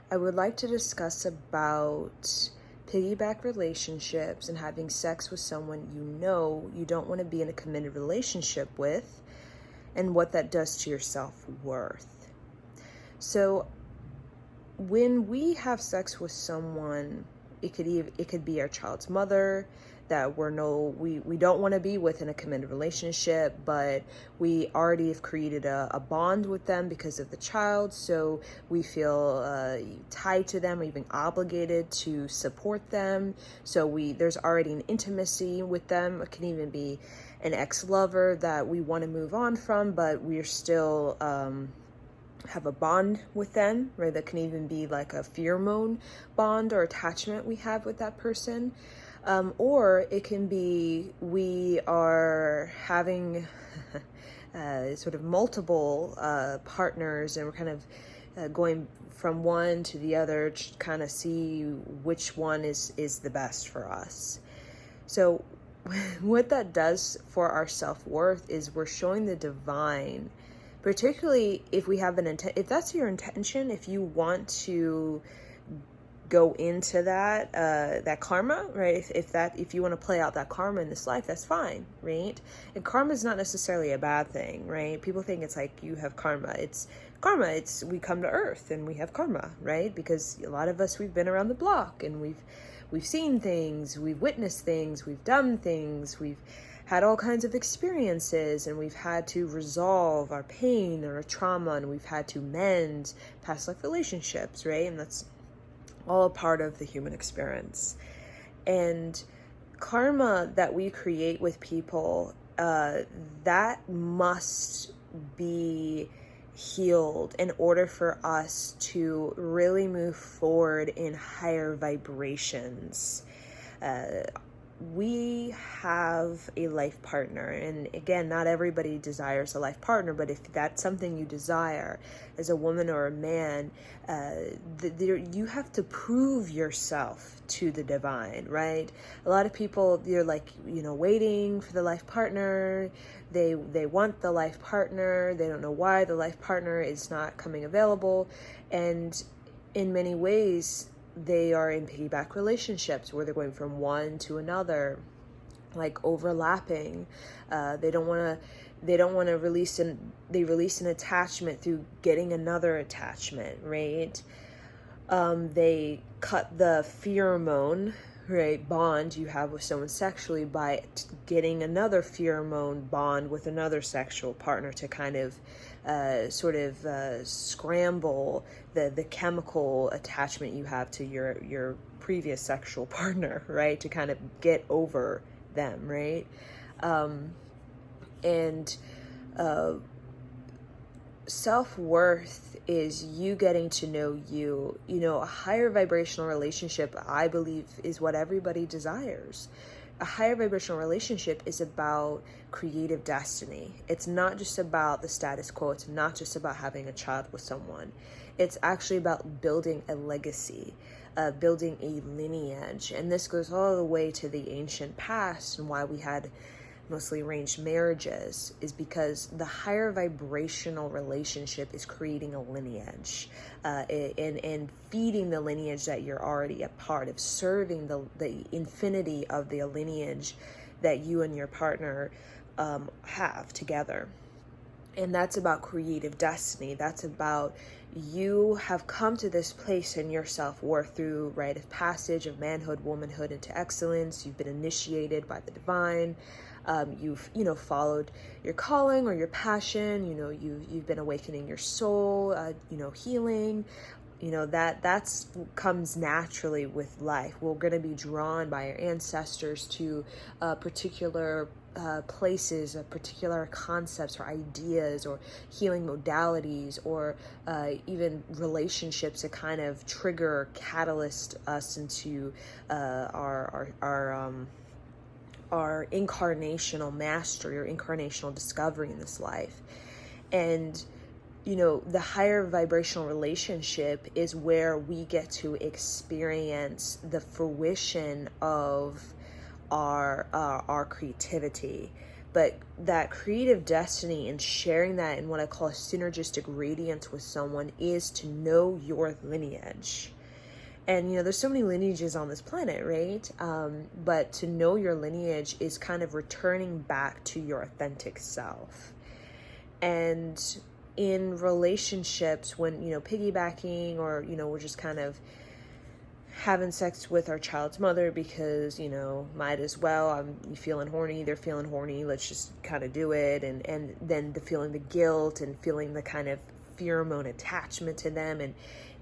I would like to discuss about piggyback relationships and having sex with someone you don't want to be in a committed relationship with, and what that does to your self-worth. So when we have sex with someone, it could be our child's mother that we don't want to be with in a committed relationship, but we already have created a bond with them because of the child, so we feel tied to them or even obligated to support them. So there's already an intimacy with them. It can even be an ex-lover that we want to move on from, but we're still have a bond with them, right? That can even be like a pheromone bond or attachment we have with that person. Or it can be we are having sort of multiple partners, and we're kind of going from one to the other to kind of see which one is the best for us. So what that does for our self-worth is we're showing the divine, particularly if we have if that's your intention, if you want to go into that karma, right? If you want to play out that karma in this life, that's fine, right? And karma is not necessarily a bad thing, right? People think it's like you have karma. It's karma. It's we come to earth and we have karma, right? Because a lot of us, we've been around the block and we've seen things, we've witnessed things, we've done things, we've had all kinds of experiences, and we've had to resolve our pain or our trauma, and we've had to mend past life relationships, right? And that's all a part of the human experience. And karma that we create with people, that must be healed in order for us to really move forward in higher vibrations. We have a life partner, and again, not everybody desires a life partner, but if that's something you desire as a woman or a man, you have to prove yourself to the divine, right? A lot of people, they're like, waiting for the life partner. They want the life partner. They don't know why the life partner is not coming available. And in many ways, they are in piggyback relationships where they're going from one to another, like overlapping. They don't want to release they release an attachment through getting another attachment, right? They cut the pheromone, right, bond you have with someone sexually by getting another pheromone bond with another sexual partner to kind of scramble the chemical attachment you have to your previous sexual partner, right, to kind of get over them, right? Self-worth is you getting to know you. A higher vibrational relationship, I believe, is what everybody desires. A higher vibrational relationship is about creative destiny. It's not just about the status quo. It's not just about having a child with someone. It's actually about building a legacy, building a lineage. And this goes all the way to the ancient past, and why we had mostly arranged marriages is because the higher vibrational relationship is creating a lineage, and feeding the lineage that you're already a part of, serving the infinity of the lineage that you and your partner have together. And that's about creative destiny. That's about you have come to this place in your self-worth through rite of passage of manhood, womanhood into excellence. You've been initiated by the divine. You've followed your calling or your passion. You've been awakening your soul. Healing. That's comes naturally with life. We're going to be drawn by our ancestors to particular places, particular concepts or ideas or healing modalities, or even relationships that kind of trigger, catalyst us into our incarnational mastery or incarnational discovery in this life. And the higher vibrational relationship is where we get to experience the fruition of our creativity, But that creative destiny and sharing that in what I call a synergistic radiance with someone is to know your lineage. And, there's so many lineages on this planet, right? But to know your lineage is kind of returning back to your authentic self. And in relationships, when, piggybacking, or, we're just kind of having sex with our child's mother because, might as well, I'm feeling horny, they're feeling horny, let's just kind of do it. And then feeling the guilt and feeling the kind of pheromone attachment to them, and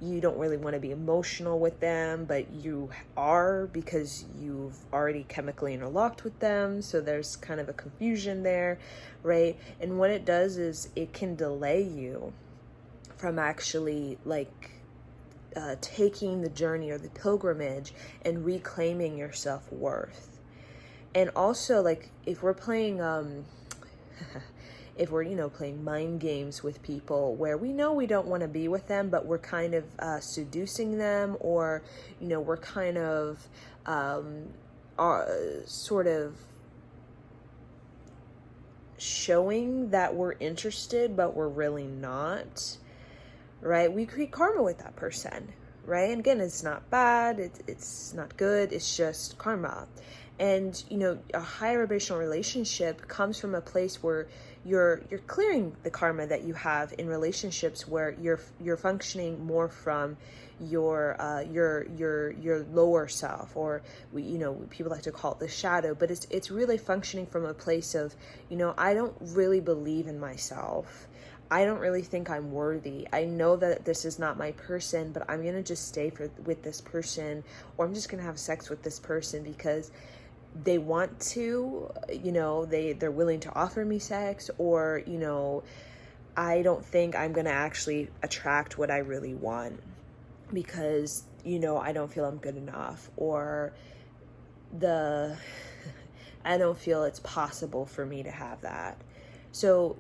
you don't really want to be emotional with them, but you are because you've already chemically interlocked with them. So there's kind of a confusion there, right? And what it does is it can delay you from actually taking the journey or the pilgrimage and reclaiming your self-worth. And also, if we're playing if we're playing mind games with people where we know we don't want to be with them, but we're kind of seducing them, or we're kind of sort of showing that we're interested but we're really not, right? We create karma with that person, right? And again, it's not bad, it's not good, it's just karma. And a high vibrational relationship comes from a place where you're clearing the karma that you have in relationships where you're functioning more from your lower self, or people like to call it the shadow, but it's really functioning from a place of I don't really believe in myself. I don't really think I'm worthy. I know that this is not my person, but I'm going to just stay with this person, or I'm just going to have sex with this person because they want to, they're willing to offer me sex, or, I don't think I'm going to actually attract what I really want because, I don't feel I'm good enough, or I don't feel it's possible for me to have that. So,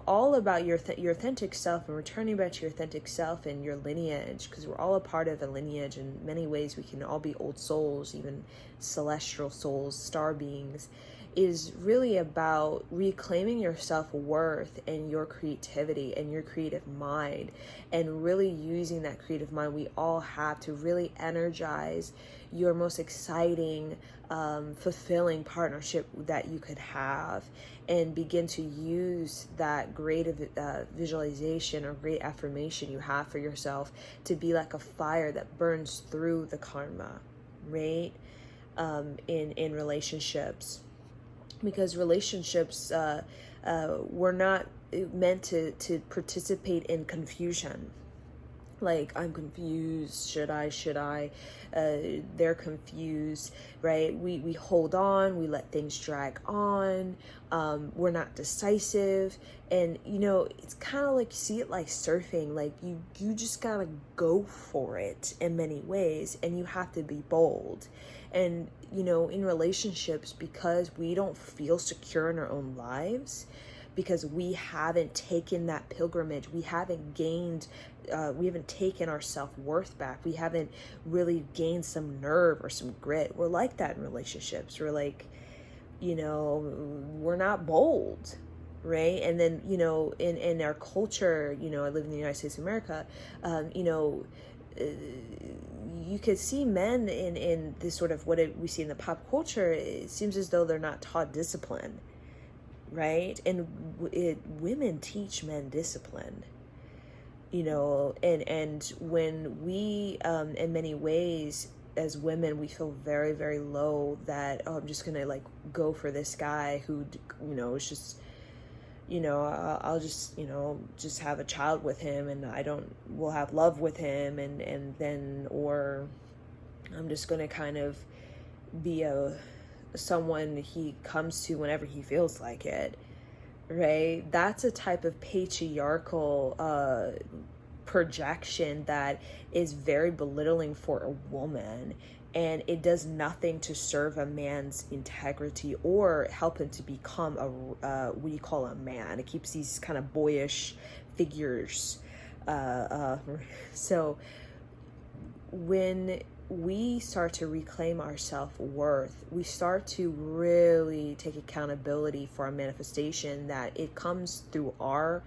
all about your authentic self and returning back to your authentic self and your lineage, because we're all a part of a lineage. In many ways, we can all be old souls, even celestial souls, star beings, is really about reclaiming your self-worth and your creativity and your creative mind, and really using that creative mind we all have to really energize your most exciting, fulfilling partnership that you could have, and begin to use that great visualization or great affirmation you have for yourself to be like a fire that burns through the karma, right? In relationships, because relationships were not meant to participate in confusion. Like, I'm confused, should I, they're confused, right? We hold on, we let things drag on, we're not decisive, and it's kind of like, see it like surfing, like you just gotta go for it in many ways, and you have to be bold. And in relationships, because we don't feel secure in our own lives, because we haven't taken that pilgrimage, we haven't taken our self-worth back, we haven't really gained some nerve or some grit. We're like that in relationships. We're like, we're not bold, right? And then, in our culture, I live in the United States of America, you could see men in this sort of we see in the pop culture. It seems as though they're not taught discipline, right? And women teach men discipline, and when we, in many ways, as women, we feel very, very low that, I'm just gonna go for this guy who, is just, I'll just, just have a child with him, and we'll have love with him, and then, or I'm just gonna kind of be someone he comes to whenever he feels like it, right? That's a type of patriarchal projection that is very belittling for a woman, and it does nothing to serve a man's integrity or help him to become what you call a man. It keeps these kind of boyish figures. So when we start to reclaim our self-worth, we start to really take accountability for our manifestation, that it comes through our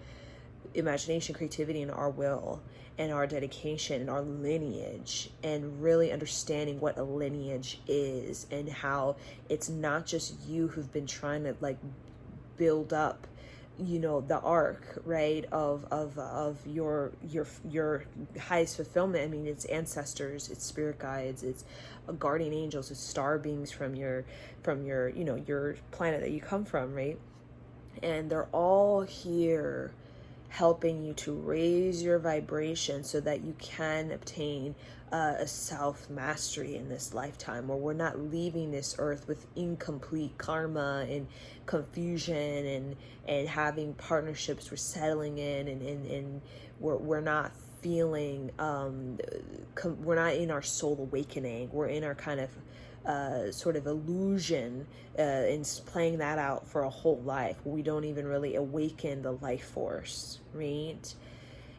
imagination, creativity, and our will, and our dedication, and our lineage, and really understanding what a lineage is, and how it's not just you who've been trying to like build up, you know, the arc, right, of your highest fulfillment. I mean, it's ancestors, it's spirit guides, it's guardian angels, it's star beings from your you know, your planet that you come from, right? And they're all here helping you to raise your vibration so that you can obtain a self-mastery in this lifetime, where we're not leaving this earth with incomplete karma and confusion, and having partnerships we're settling in, and we're not feeling, we're not in our soul awakening, we're in our kind of sort of illusion, and playing that out for a whole life. We don't even really awaken the life force, right?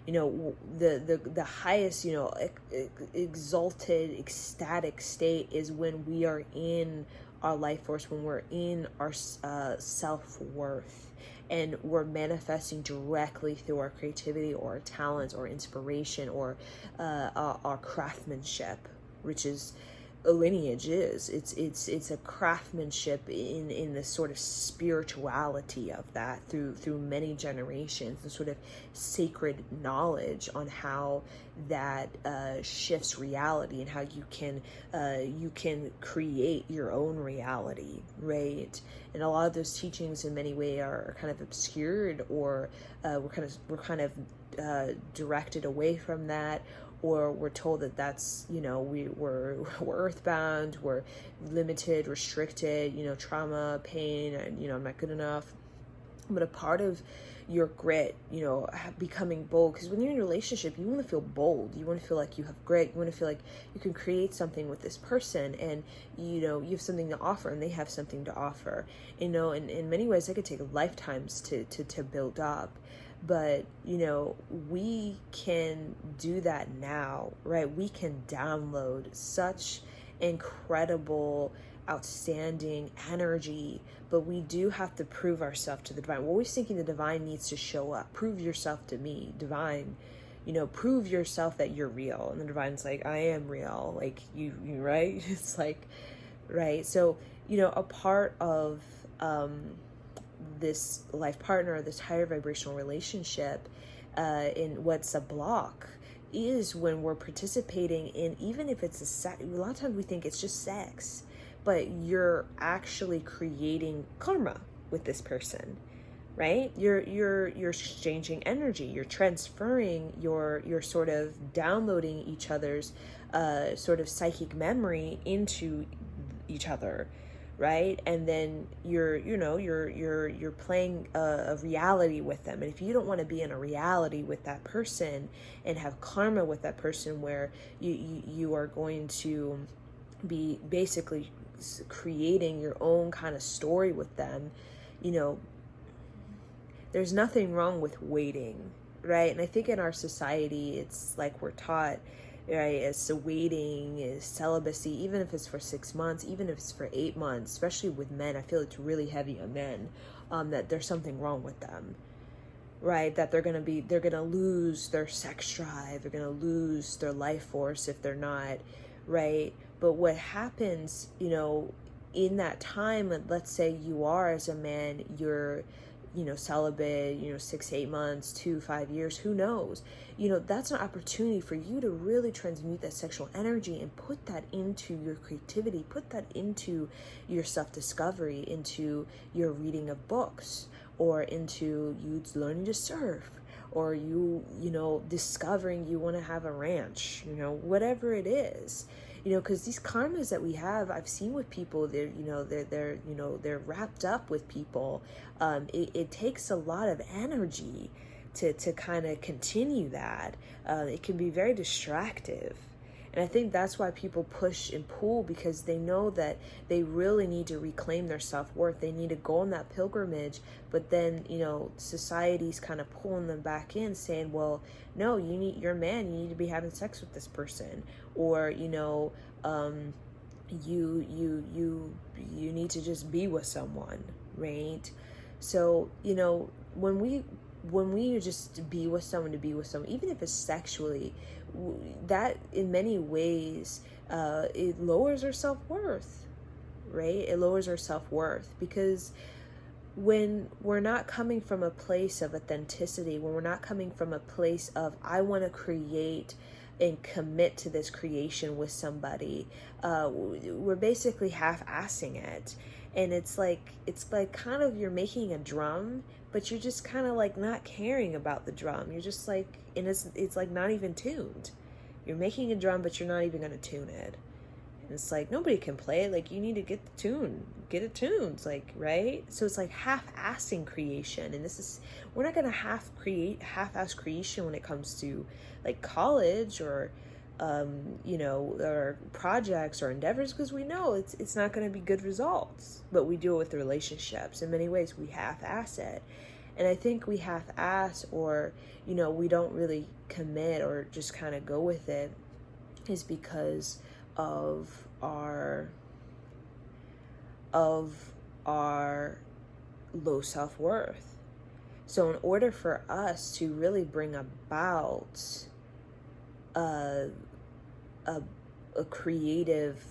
You know, the highest, you know, exalted, ecstatic state is when we are in our life force, when we're in our self-worth, and we're manifesting directly through our creativity, or our talents, or inspiration, or our craftsmanship, which is a lineage is. It's a craftsmanship in the sort of spirituality of that, through many generations, the sort of sacred knowledge on how that shifts reality, and how you can create your own reality, right? And a lot of those teachings in many ways are kind of obscured, or we're kind of directed away from that, or we're told that that's, you know, we're earthbound, we're limited, restricted, you know, trauma, pain, and, you know, I'm not good enough. But a part of your grit, you know, becoming bold, because when you're in a relationship, you want to feel bold, you want to feel like you have grit, you want to feel like you can create something with this person, and, you know, you have something to offer, and they have something to offer, you know, and in many ways that could take lifetimes to build up. But, you know, we can do that now, right? We can download such incredible, outstanding energy, but we do have to prove ourselves to the divine. We're always thinking the divine needs to show up. Prove yourself to me, divine. You know, prove yourself that you're real. And the divine's like, I am real. Like, you right? It's like, right? So, you know, a part of this life partner, this higher vibrational relationship, in what's a block, is when we're participating in, even if it's a lot of times we think it's just sex, but you're actually creating karma with this person, right? You're exchanging energy, you're transferring, you're sort of downloading each other's sort of psychic memory into each other, right? And then you're playing a reality with them. And if you don't want to be in a reality with that person and have karma with that person, where you are going to be basically creating your own kind of story with them, you know, there's nothing wrong with waiting, right? And I think in our society, it's like we're taught, right, as to waiting is celibacy, even if it's for 6 months, even if it's for 8 months, especially with men. I feel it's really heavy on men, that there's something wrong with them, right? That they're gonna lose their sex drive, they're gonna lose their life force if they're not, right? But what happens, you know, in that time, let's say you are, as a man, you're, you know, celibate, you know, 6 to 8 months, 2 to 5 years, who knows? You know, that's an opportunity for you to really transmute that sexual energy and put that into your creativity, put that into your self-discovery, into your reading of books, or into you learning to surf, or you know, discovering you want to have a ranch, you know, whatever it is. You know, because these karmas that we have, I've seen with people, they're wrapped up with people. It takes a lot of energy to kind of continue that. It can be very distractive. And I think that's why people push and pull, because they know that they really need to reclaim their self-worth. They need to go on that pilgrimage, but then, society's kind of pulling them back in, saying, well, no, you're a man, you need to be having sex with this person. Or, you need to just be with someone, right? So, when we just be with someone to be with someone, even if it's sexually, that in many ways, it lowers our self-worth, right? It lowers our self-worth, because when we're not coming from a place of authenticity, when we're not coming from a place of, I want to create and commit to this creation with somebody, we're basically half-assing it. And it's like kind of, you're making a drum, but you're just kind of like not caring about the drum. You're just like, and it's like not even tuned. You're making a drum, but you're not even going to tune it. And it's like, nobody can play it. Like, you need to get it tuned, like, right? So it's like half-assing creation. And we're not going to half-ass creation when it comes to like college or, or projects or endeavors, because we know it's not going to be good results. But we do it with the relationships. In many ways, we half-ass it. And I think we half-ass, or, we don't really commit or just kind of go with it, is because of our low self-worth. So in order for us to really bring about a creative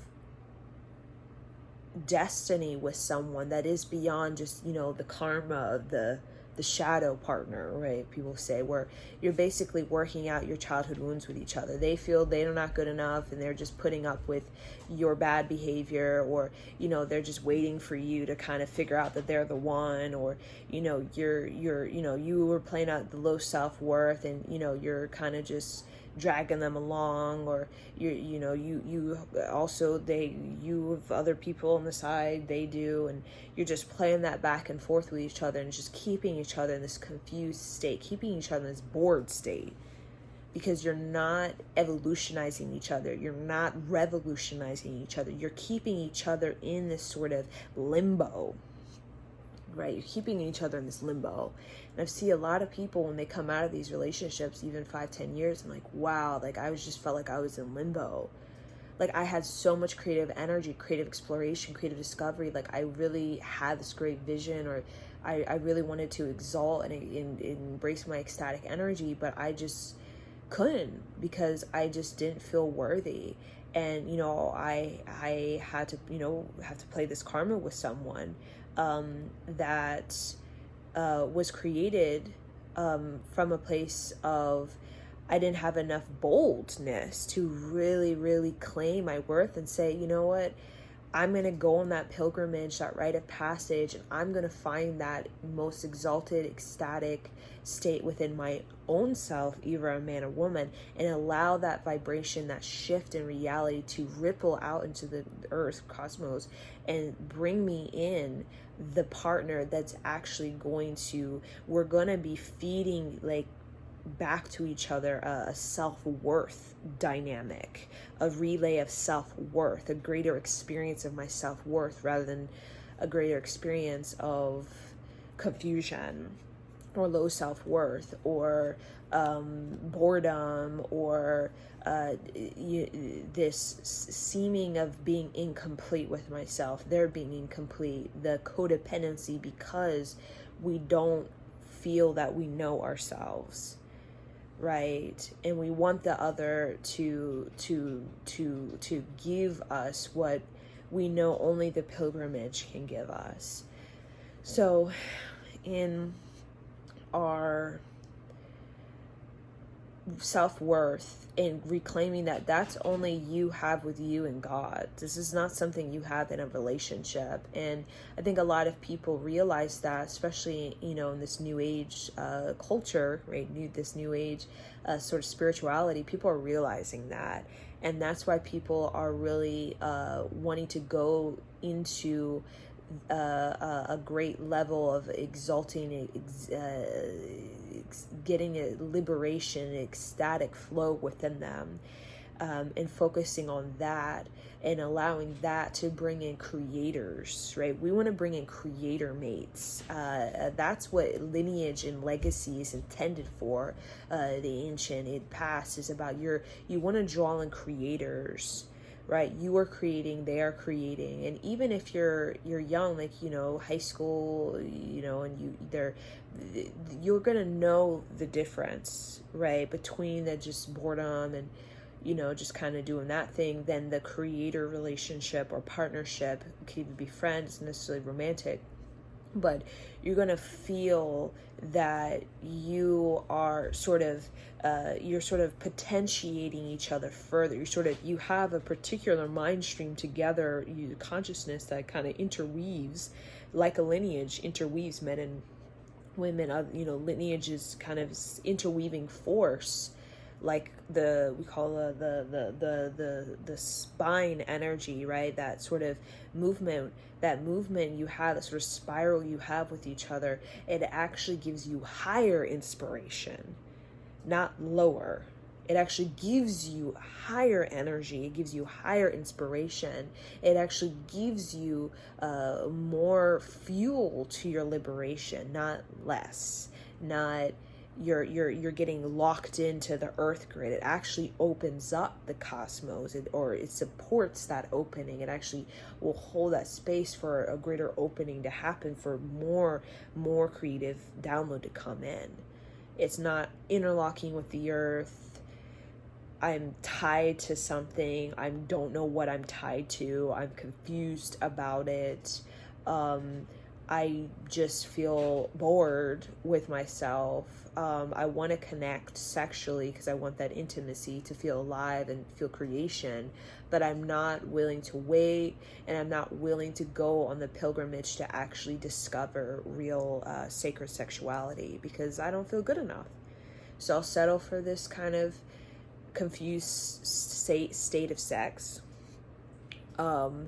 destiny with someone that is beyond just, the karma of the shadow partner, right? People say, where you're basically working out your childhood wounds with each other. They feel they're not good enough, and they're just putting up with your bad behavior, or, they're just waiting for you to kind of figure out that they're the one, or, you were playing out the low self-worth, and, you're kind of just dragging them along, or you have other people on the side, they do, and you're just playing that back and forth with each other, and just keeping each other in this confused state, keeping each other in this bored state, because you're not evolutionizing each other, you're not revolutionizing each other, you're keeping each other in this sort of limbo, right? You're keeping each other in this limbo. And I've seen a lot of people, when they come out of these relationships, even 5-10 years, I'm like, wow, like I felt like I was in limbo. Like I had so much creative energy, creative exploration, creative discovery. Like I really had this great vision, or I really wanted to exalt and embrace my ecstatic energy, but I just couldn't, because I just didn't feel worthy. And, I had to, have to play this karma with someone that was created from a place of, I didn't have enough boldness to really, really claim my worth and say, you know what, I'm going to go on that pilgrimage, that rite of passage, and I'm going to find that most exalted, ecstatic state within my own self, either a man or woman, and allow that vibration, that shift in reality to ripple out into the earth, cosmos, and bring me in the partner that's actually we're going to be feeding like back to each other a self-worth dynamic, a relay of self-worth, a greater experience of my self-worth rather than a greater experience of confusion or low self-worth or boredom or this seeming of being incomplete with myself, there being incomplete, the codependency because we don't feel that we know ourselves, right? And we want the other to give us what we know only the pilgrimage can give us. So in our self-worth and reclaiming that that's only you have with you and God. This is not something you have in a relationship. And I think a lot of people realize that, especially, in this new age culture, right? This new age sort of spirituality, people are realizing that. And that's why people are really wanting to go into a great level of exalting, getting a liberation, ecstatic flow within them. and focusing on that and allowing that to bring in creators, right? We want to bring in creator mates. That's what lineage and legacy is intended for. The ancient past is about you want to draw in creators, right? You are creating, they are creating. And even if you're young, like, high school, and you're gonna know the difference, right, between the just boredom and just kind of doing that thing, then the creator relationship or partnership. It could even be friends, necessarily romantic, but you're going to feel that you are you're sort of potentiating each other further. You have a particular mind stream together, consciousness that kind of interweaves, like a lineage interweaves men and women. Lineage is kind of interweaving force, like we call the spine energy, right? That sort of movement you have, that sort of spiral you have with each other. It actually gives you higher inspiration, not lower. It actually gives you higher energy. It gives you higher inspiration. It actually gives you more fuel to your liberation, not less. Not you're getting locked into the earth grid. It actually opens up the cosmos, it supports that opening. It actually will hold that space for a greater opening to happen, for more creative download to come in. It's not interlocking with the earth. I'm tied to something. I don't know what I'm tied to. I'm confused about it. I just feel bored with myself. I want to connect sexually because I want that intimacy to feel alive and feel creation, but I'm not willing to wait, and I'm not willing to go on the pilgrimage to actually discover real sacred sexuality, because I don't feel good enough. So I'll settle for this kind of confused state of sex, and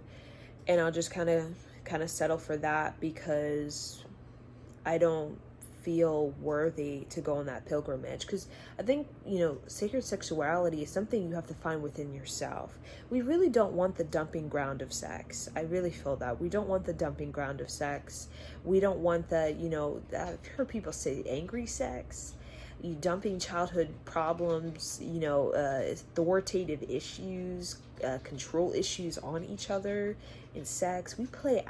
I'll just kind of settle for that, because I don't feel worthy to go on that pilgrimage. Because I think, sacred sexuality is something you have to find within yourself. We really don't want the dumping ground of sex. I really feel that. We don't want the dumping ground of sex. We don't want I've heard people say angry sex. You dumping childhood problems, authoritative issues, control issues on each other in sex. We can play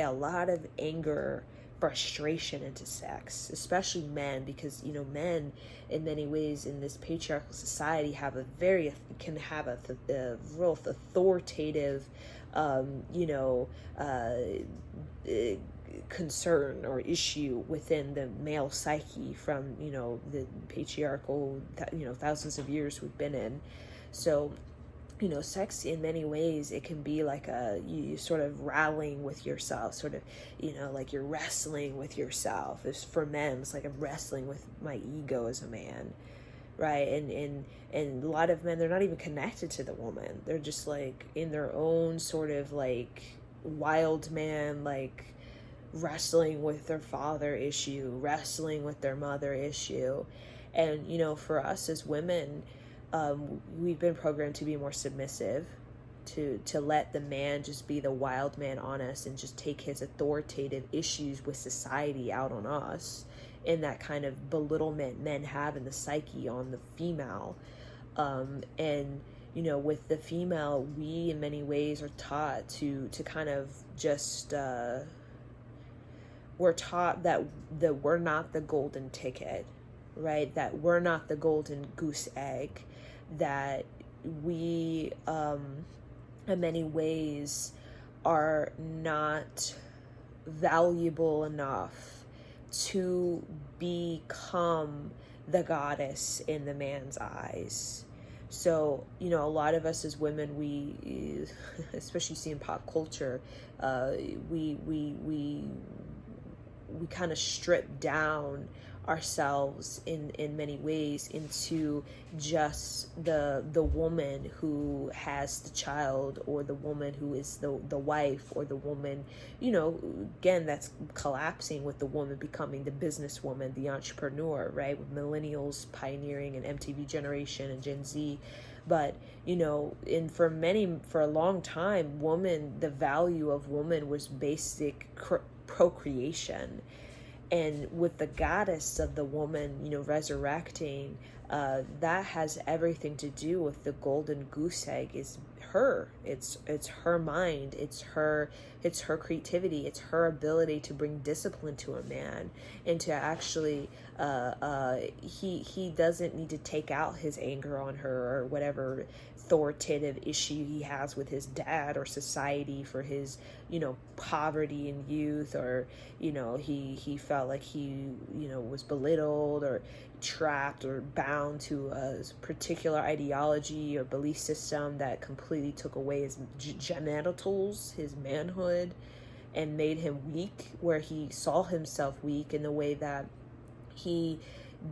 a lot of anger, frustration into sex, especially men, because men in many ways in this patriarchal society can have a real authoritative concern or issue within the male psyche from the patriarchal thousands of years we've been in. So sex in many ways, it can be like you sort of rallying with yourself, sort of, like you're wrestling with yourself. For men, it's like I'm wrestling with my ego as a man, right? And a lot of men, they're not even connected to the woman. They're just like in their own sort of like wild man, like wrestling with their father issue, wrestling with their mother issue. And for us as women, we've been programmed to be more submissive, to let the man just be the wild man on us and just take his authoritative issues with society out on us, in that kind of belittlement men have in the psyche on the female. And with the female, we in many ways are taught to kind of just we're taught that we're not the golden ticket, right? That we're not the golden goose egg, that we in many ways are not valuable enough to become the goddess in the man's eyes. So a lot of us as women, we especially see in pop culture, we kind of strip down ourselves in many ways into just the woman who has the child, or the woman who is the wife, or the woman, again, that's collapsing with the woman becoming the businesswoman, the entrepreneur, right? With millennials pioneering, and MTV generation and Gen Z. But for a long time, the value of woman was basic procreation. And with the goddess of the woman, resurrecting, that has everything to do with the golden goose egg. Is her. It's her mind. It's her creativity. It's her ability to bring discipline to a man, and to actually he doesn't need to take out his anger on her, or whatever authoritative issue he has with his dad or society for his poverty in youth, or he felt like he was belittled or trapped or bound to a particular ideology or belief system that completely took away his genitals, his manhood, and made him weak, where he saw himself weak in the way that he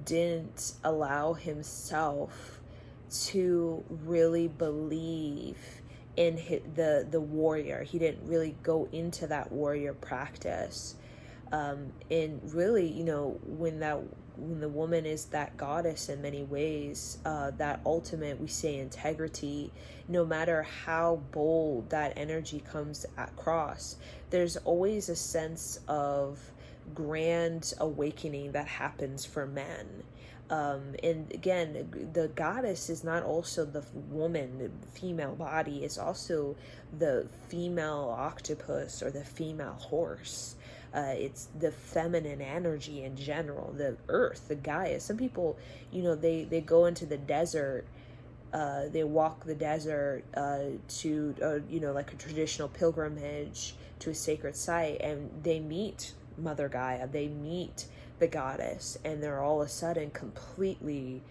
didn't allow himself to really believe in the warrior. He didn't really go into that warrior practice. And really, when the woman is that goddess in many ways, that ultimate, we say, integrity, no matter how bold that energy comes across, there's always a sense of grand awakening that happens for men. And again, the goddess is not also the woman, the female body. It's also the female octopus or the female horse. It's the feminine energy in general, the earth, the Gaia. Some people, they go into the desert, they walk the desert to, like a traditional pilgrimage to a sacred site, and they meet Mother Gaia, they meet the goddess, and they're all of a sudden completely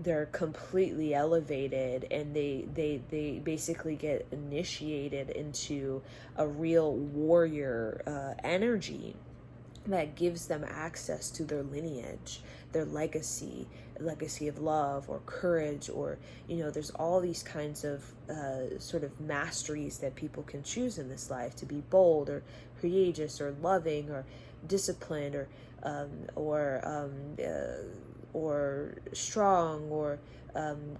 they're completely elevated, and they basically get initiated into a real warrior energy that gives them access to their lineage, their legacy of love or courage, or there's all these kinds of sort of masteries that people can choose in this life, to be bold or courageous or loving or disciplined or strong or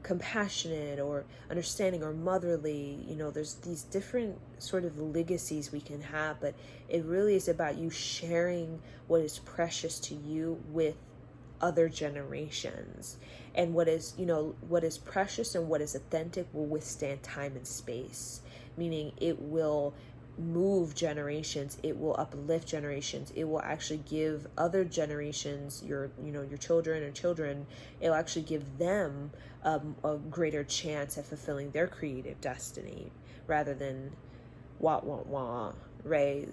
compassionate or understanding or motherly. There's these different sort of legacies we can have, but it really is about you sharing what is precious to you with other generations. And what is precious and what is authentic will withstand time and space, meaning it will move generations, it will uplift generations, it will actually give other generations, your children, it will actually give them a greater chance at fulfilling their creative destiny, rather than wah, right?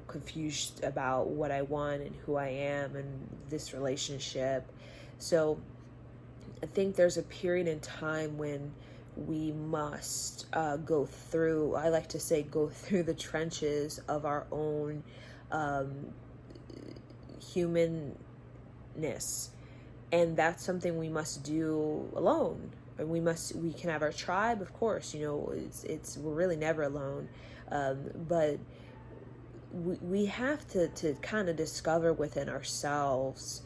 Confused about what I want and who I am and this relationship. So I think there's a period in time when we must go through the trenches of our own humanness, and that's something we must do alone. And we can have our tribe, of course, we're really never alone, but we have to kind of discover within ourselves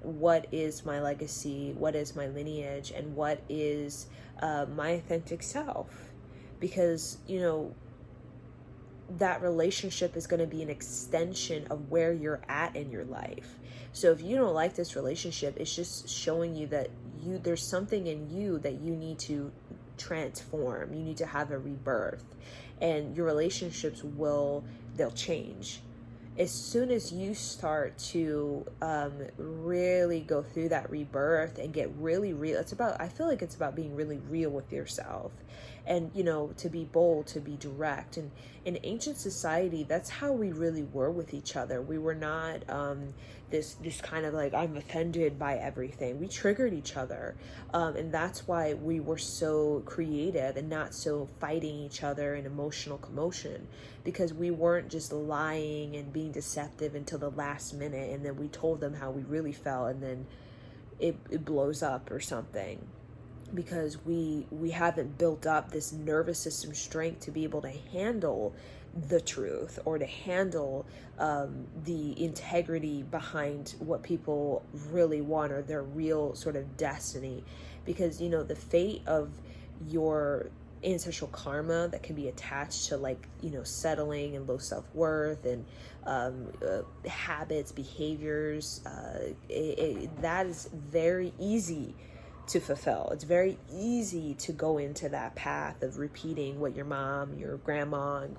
what is my legacy, what is my lineage, and what is my authentic self. Because that relationship is going to be an extension of where you're at in your life. So if you don't like this relationship, it's just showing you that there's something in you that you need to transform. You need to have a rebirth, and your relationships they'll change. As soon as you start to really go through that rebirth and get really real, I feel like it's about being really real with yourself, and to be bold, to be direct. And in ancient society, that's how we really were with each other. We were not this kind of like, I'm offended by everything. We triggered each other, and that's why we were so creative and not so fighting each other in emotional commotion, because we weren't just lying and being being deceptive until the last minute, and then we told them how we really felt, and then it blows up or something, because we haven't built up this nervous system strength to be able to handle the truth, or to handle the integrity behind what people really want, or their real sort of destiny. Because the fate of your ancestral karma that can be attached to, like, settling and low self-worth and habits, behaviors, that is very easy to fulfill. It's very easy to go into that path of repeating what your mom, your grandma, and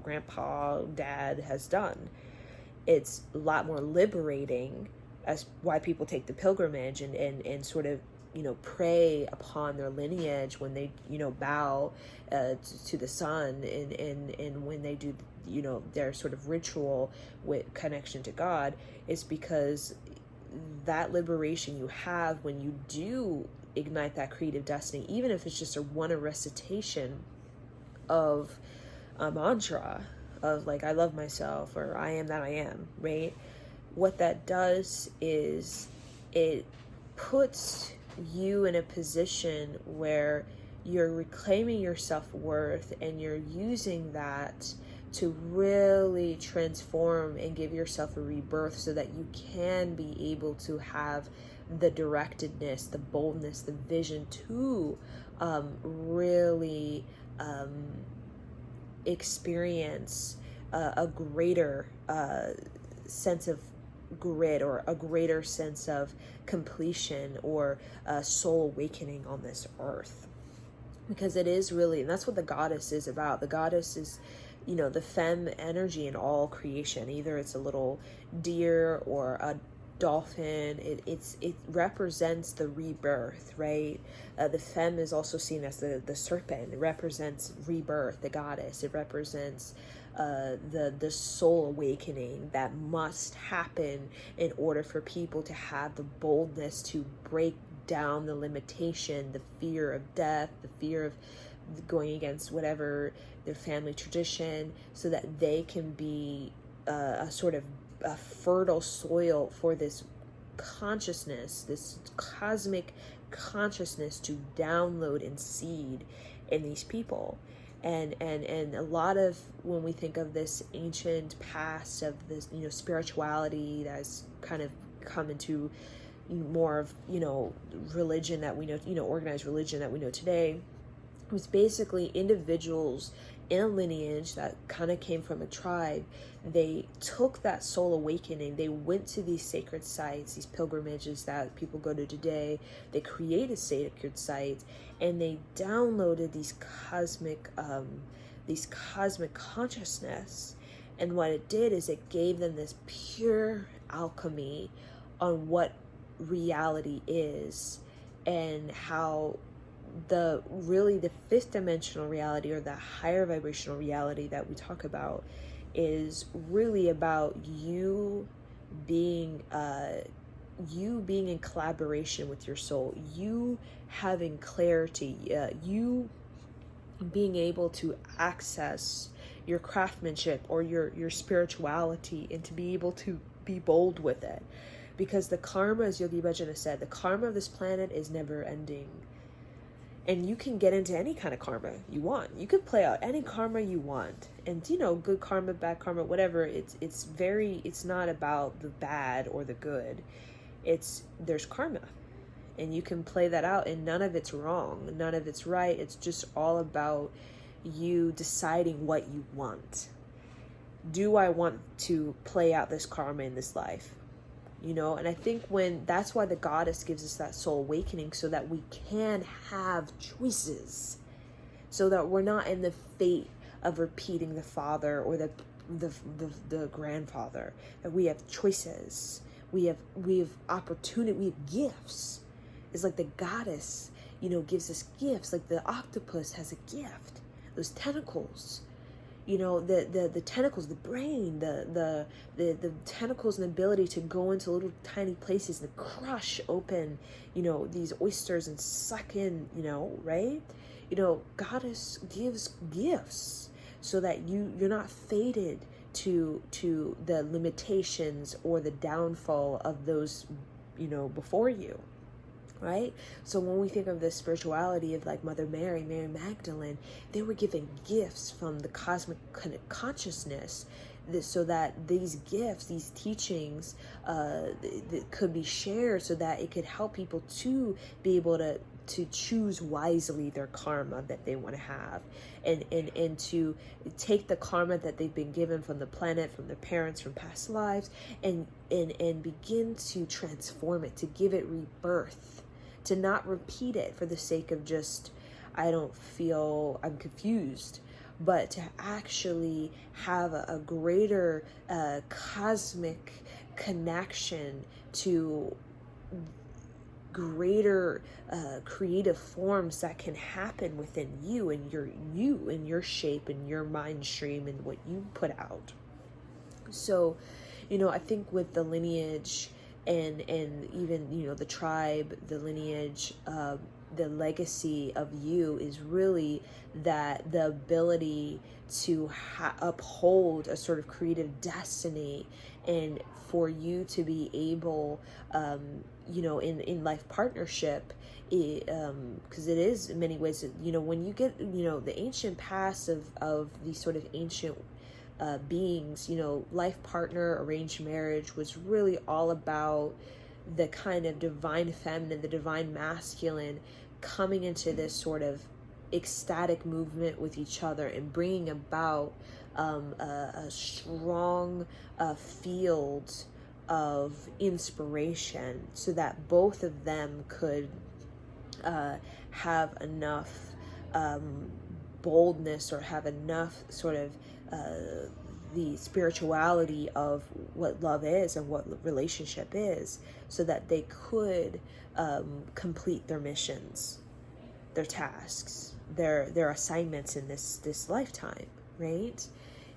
grandpa, dad has done. It's a lot more liberating, as why people take the pilgrimage and sort of prey upon their lineage when they bow to the sun, and when they do their sort of ritual with connection to God, is because that liberation you have when you do ignite that creative destiny, even if it's just a recitation of a mantra of, like, I love myself, or I am that I am, right? What that does is it puts you in a position where you're reclaiming your self-worth, and you're using that to really transform and give yourself a rebirth, so that you can be able to have the directedness, the boldness, the vision to really experience a greater sense of grit, or a greater sense of completion, or soul awakening on this earth. Because it is really, and that's what the goddess is about. The goddess is the femme energy in all creation. Either it's a little deer or a dolphin. It represents the rebirth, right? The femme is also seen as the serpent. It represents rebirth, the goddess. It represents the soul awakening that must happen in order for people to have the boldness to break down the limitation, the fear of death, the fear of going against whatever their family tradition, so that they can be a sort of a fertile soil for this consciousness, this cosmic consciousness, to download and seed in these people. And a lot of, when we think of this ancient past of this spirituality that has kind of come into more of religion that we know, organized religion that we know today, was basically individuals in a lineage that kind of came from a tribe. They took that soul awakening, they went to these sacred sites, these pilgrimages that people go to today. They created sacred sites, and they downloaded these cosmic consciousness. And what it did is it gave them this pure alchemy on what reality is, and how the fifth dimensional reality, or the higher vibrational reality that we talk about, is really about you being in collaboration with your soul, you having clarity, you being able to access your craftsmanship or your spirituality, and to be able to be bold with it. Because the karma, as Yogi Bhajan has said, the karma of this planet is never ending. And you can get into any kind of karma you want. You can play out any karma you want. And good karma, bad karma, whatever, it's not about the bad or the good. There's karma. And you can play that out, and none of it's wrong, none of it's right. It's just all about you deciding what you want. Do I want to play out this karma in this life? And I think that's why the goddess gives us that soul awakening, so that we can have choices, so that we're not in the fate of repeating the father or the grandfather. That we have choices, we have opportunity, we have gifts. It's like the goddess, gives us gifts. Like the octopus has a gift, those tentacles. The tentacles, the brain, the tentacles, and the ability to go into little tiny places and crush open, these oysters and suck in, right? Goddess gives gifts so that you're not fated to the limitations or the downfall of those, before you. Right? So when we think of the spirituality of like Mother Mary, Mary Magdalene, they were given gifts from the cosmic consciousness, so that these gifts, these teachings, that could be shared, so that it could help people to be able to choose wisely their karma that they want to have, and to take the karma that they've been given from the planet, from their parents, from past lives, and begin to transform it, to give it rebirth, to not repeat it for the sake of just, I don't feel, I'm confused, but to actually have a greater cosmic connection to greater creative forms that can happen within you and your shape and your mind stream and what you put out. So, I think with the lineage and even, the tribe, the lineage, the legacy of you is really that the ability to uphold a sort of creative destiny, and for you to be able, in life partnership, because it is in many ways, when you get, the ancient past of these sort of ancient beings, life partner, arranged marriage was really all about the kind of divine feminine, the divine masculine coming into this sort of ecstatic movement with each other and bringing about a strong field of inspiration, so that both of them could have enough boldness, or have enough sort of the spirituality of what love is and what relationship is, so that they could complete their missions, their tasks, their assignments in this lifetime, right?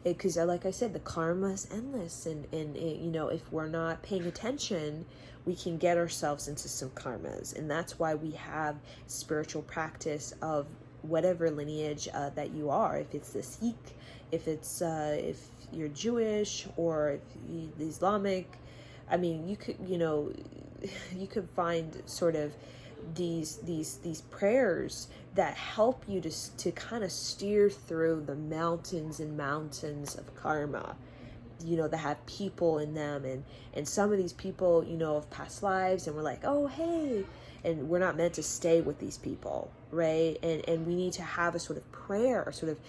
Because like I said, the karma is endless, and if we're not paying attention, we can get ourselves into some karmas. And that's why we have spiritual practice of whatever lineage that you are. If it's the Sikh, if you're Jewish, or if you're Islamic, I mean, you could find sort of these prayers that help you to kind of steer through the mountains and mountains of karma, that have people in them, and some of these people, of past lives, and we're like, oh, hey, and we're not meant to stay with these people, right? And we need to have a sort of prayer, or sort of,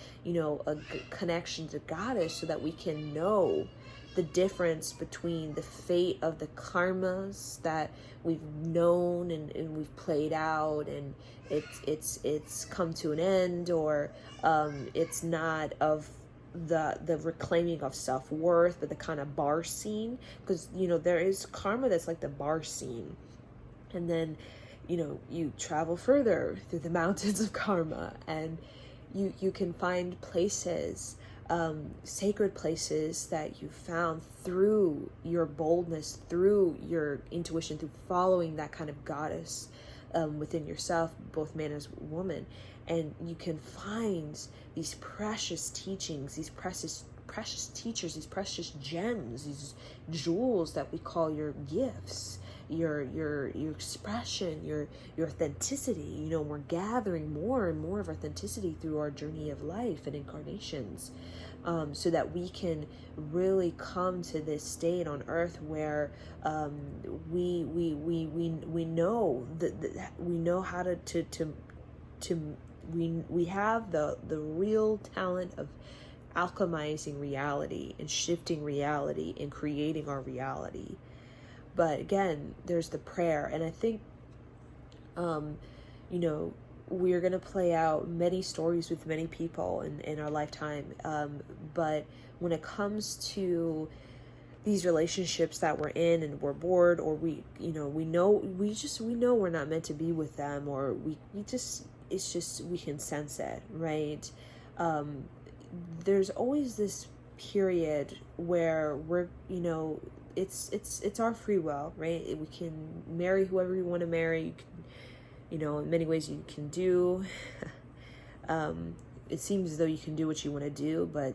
a connection to Goddess, so that we can know the difference between the fate of the karmas that we've known and we've played out, and it's come to an end, or it's not of the reclaiming of self-worth, but the kind of bar scene, because there is karma that's like the bar scene, and then you travel further through the mountains of karma, and you can find places, sacred places that you found through your boldness, through your intuition, through following that kind of goddess within yourself, both man as woman. And you can find these precious teachings, these precious teachers, these precious gems, these jewels that we call your gifts, your expression, your authenticity. We're gathering more and more of authenticity through our journey of life and incarnations, so that we can really come to this state on earth where we know that we know how we have the real talent of alchemizing reality and shifting reality and creating our reality. But again, there's the prayer, and I think we're going to play out many stories with many people in our lifetime, but when it comes to these relationships that we're in and we're bored, or we know we're not meant to be with them, or it's just we can sense it, right? There's always this period where we're it's our free will, right? We can marry whoever we want to marry. You can, in many ways you can do it seems as though you can do what you want to do, but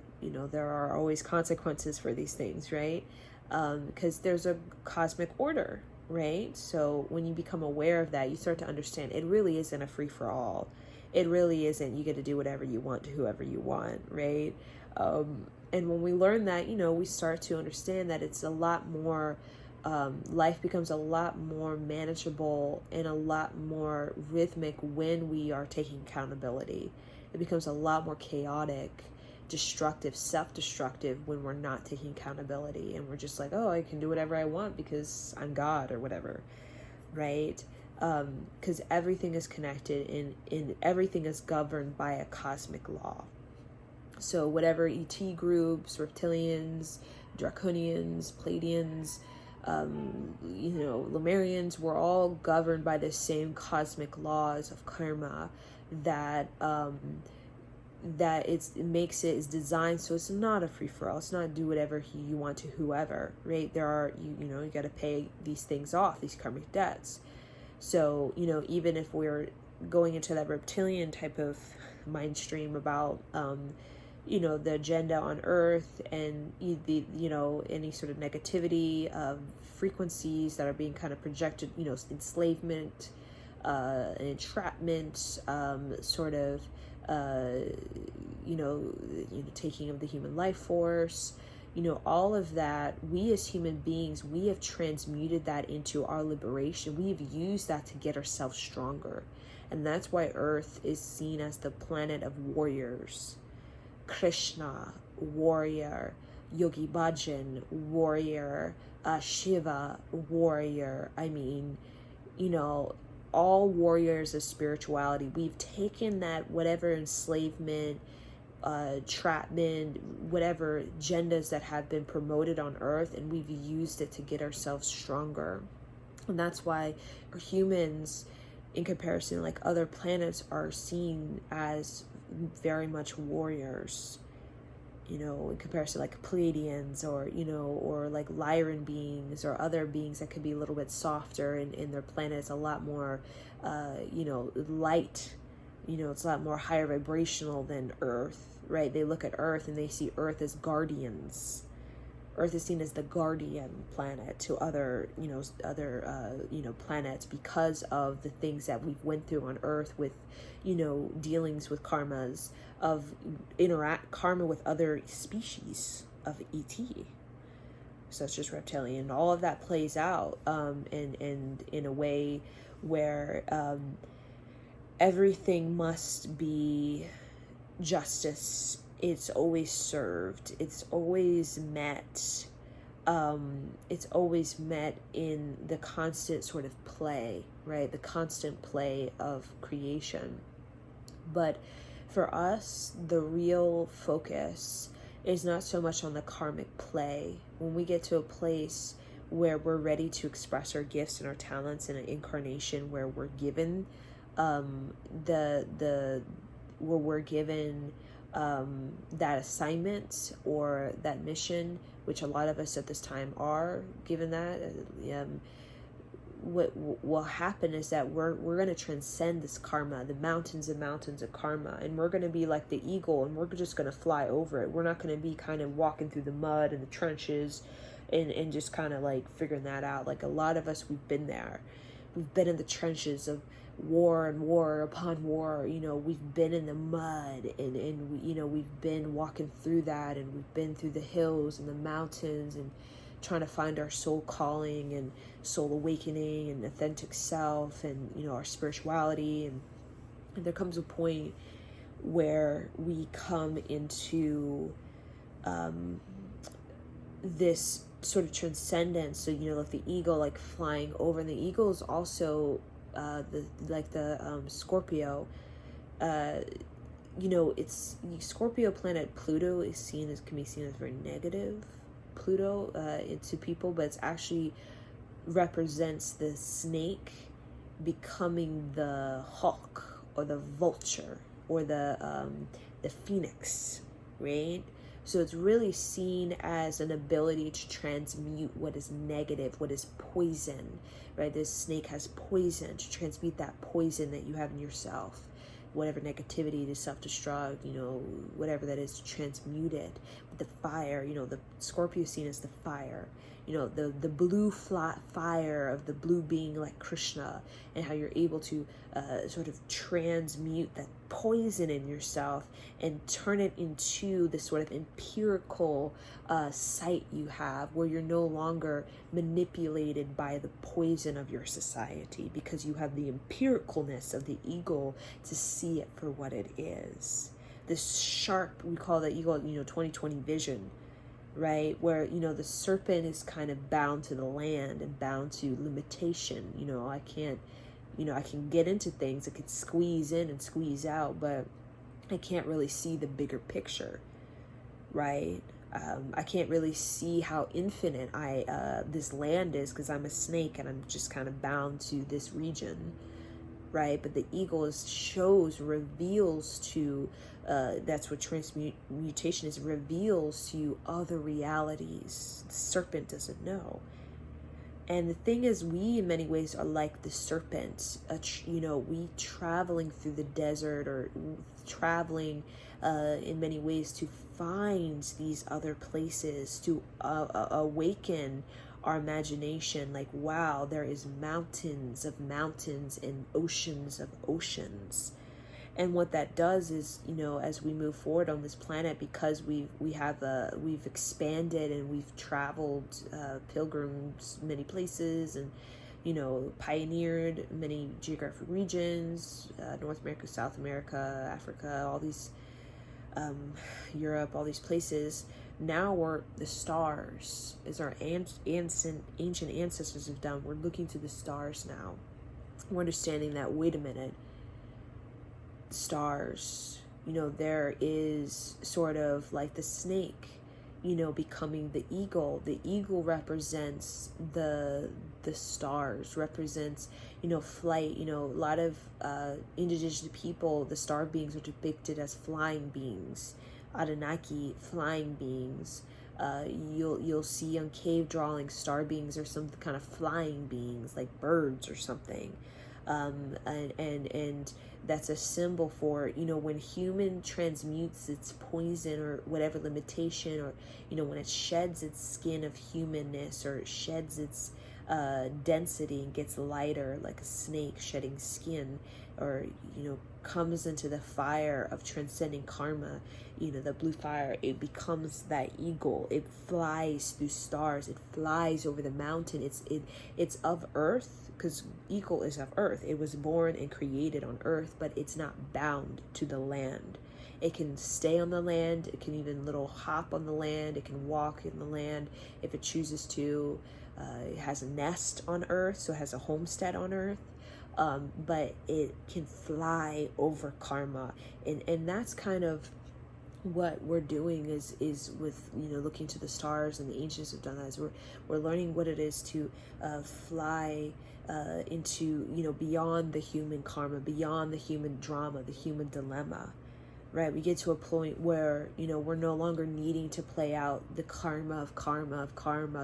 there are always consequences for these things, right? Because there's a cosmic order, right? So when you become aware of that, you start to understand it really isn't a free for all. It really isn't you get to do whatever you want to whoever you want, right? And when we learn that, we start to understand that it's a lot more, life becomes a lot more manageable and a lot more rhythmic when we are taking accountability. It becomes a lot more chaotic, destructive, self-destructive when we're not taking accountability and we're just like, oh, I can do whatever I want because I'm God or whatever, right? Because everything is connected and everything is governed by a cosmic law. So whatever ET groups, reptilians, draconians, Pleiadians, Lemurians, we're all governed by the same cosmic laws of karma that is designed so it's not a free for all. It's not do whatever you want to whoever, right? There are you got to pay these things off, these karmic debts. So even if we're going into that reptilian type of mind stream about the agenda on Earth and any sort of negativity of frequencies that are being kind of projected, enslavement, entrapment, sort of taking of the human life force, all of that. We as human beings, we have transmuted that into our liberation. We have used that to get ourselves stronger, and that's why Earth is seen as the planet of warriors. Krishna, warrior. Yogi Bhajan, warrior. Shiva, warrior. I mean, all warriors of spirituality. We've taken that whatever enslavement, trapment, whatever agendas that have been promoted on Earth, and we've used it to get ourselves stronger. And that's why humans, in comparison, like other planets, are seen as very much warriors, in comparison, like Pleiadians or like Lyran beings or other beings that could be a little bit softer, and their planet is a lot more, light, it's a lot more higher vibrational than Earth, right? They look at Earth and they see Earth as guardians. Earth is seen as the guardian planet to other planets because of the things that we've went through on Earth with, dealings with karmas of karma with other species of ET, such as reptilian. All of that plays out, and in a way where everything must be justice. It's always served. It's always met. It's always met in the constant sort of play, right? The constant play of creation. But for us, the real focus is not so much on the karmic play. When we get to a place where we're ready to express our gifts and our talents in an incarnation where we're given we're given that assignment or that mission, which a lot of us at this time are given that, what will happen is that we're going to transcend this karma, the mountains and mountains of karma, and we're going to be like the eagle, and we're just going to fly over it. We're not going to be kind of walking through the mud and the trenches and just kind of like figuring that out. Like a lot of us, we've been there. We've been in the trenches of war and war upon war. We've been in the mud and we've been walking through that, and we've been through the hills and the mountains and trying to find our soul calling and soul awakening and authentic self and our spirituality, and there comes a point where we come into this sort of transcendence. So like the eagle, like flying over, and the eagle is also the Scorpio. It's Scorpio planet. Pluto can be seen as very negative. Pluto to people, but it's actually represents the snake becoming the hawk or the vulture or the phoenix, right? So it's really seen as an ability to transmute what is negative, what is poison, right? This snake has poison, to transmute that poison that you have in yourself, whatever negativity to self-destruct, whatever that is, to transmute it. But the fire, the Scorpio is seen as the fire, the blue fire of the blue being like Krishna, and how you're able to sort of transmute that poison in yourself and turn it into this sort of empirical sight you have, where you're no longer manipulated by the poison of your society, because you have the empiricalness of the eagle to see it for what it is. This sharp, we call that eagle, 20/20 vision, right? Where, the serpent is kind of bound to the land and bound to limitation. I can't, I can get into things, I could squeeze in and squeeze out, but I can't really see the bigger picture, right? I can't really see how infinite this land is, because I'm a snake and I'm just kind of bound to this region, right? But the eagle reveals to, that's what transmutation is, reveals to you other realities the serpent doesn't know. And the thing is, we in many ways are like the serpent, we traveling through the desert, or traveling in many ways to find these other places, to awaken our imagination. Like, wow, there is mountains of mountains and oceans of oceans. And what that does is, as we move forward on this planet, because we've expanded and we've traveled, pilgrims many places, and pioneered many geographic regions, North America, South America, Africa, all these, Europe, all these places. Now we're the stars, as our ancient ancestors have done. We're looking to the stars now. We're understanding that, wait a minute, stars, there is sort of like the snake, becoming the eagle. The eagle represents the stars, represents, flight. A lot of indigenous people, the star beings are depicted as flying beings, Anunnaki flying beings. You'll see on cave drawings, star beings are some kind of flying beings, like birds or something. And that's a symbol for, when human transmutes its poison or whatever limitation, or, when it sheds its skin of humanness, or it sheds its density and gets lighter, like a snake shedding skin, or, comes into the fire of transcending karma, the blue fire, it becomes that eagle. It flies through stars. It flies over the mountain. It's of earth, because eagle is of earth. It was born and created on earth, but it's not bound to the land. It can stay on the land. It can even little hop on the land. It can walk in the land if it chooses to. It has a nest on earth, so it has a homestead on earth. But it can fly over karma, and that's kind of what we're doing is with looking to the stars, and the ancients have done that. Is we're learning what it is to fly into beyond the human karma, beyond the human drama, the human dilemma, right? We get to a point where we're no longer needing to play out the karma of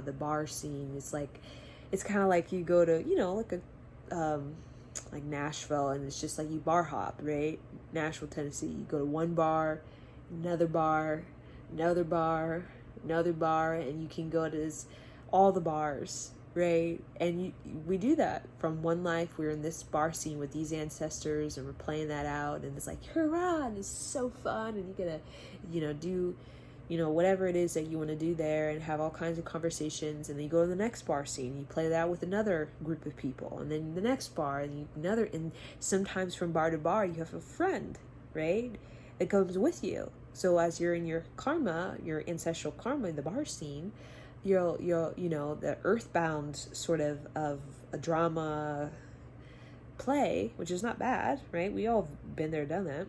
the bar scene. It's kind of like you go to like Nashville, and it's just like you bar hop, right? Nashville, Tennessee, you go to one bar, another bar, another bar, another bar, and you can go to all the bars, right? And we do that from one life. We're in this bar scene with these ancestors, and we're playing that out, and it's like, hurrah, and it's so fun, and you gotta do whatever it is that you want to do there, and have all kinds of conversations. And then you go to the next bar scene, and you play that with another group of people, and then the next bar, and and sometimes from bar to bar you have a friend, right, that comes with you. So as you're in your karma, your ancestral karma in the bar scene, you're the earthbound sort of a drama play, which is not bad, right? We all have been there, done that.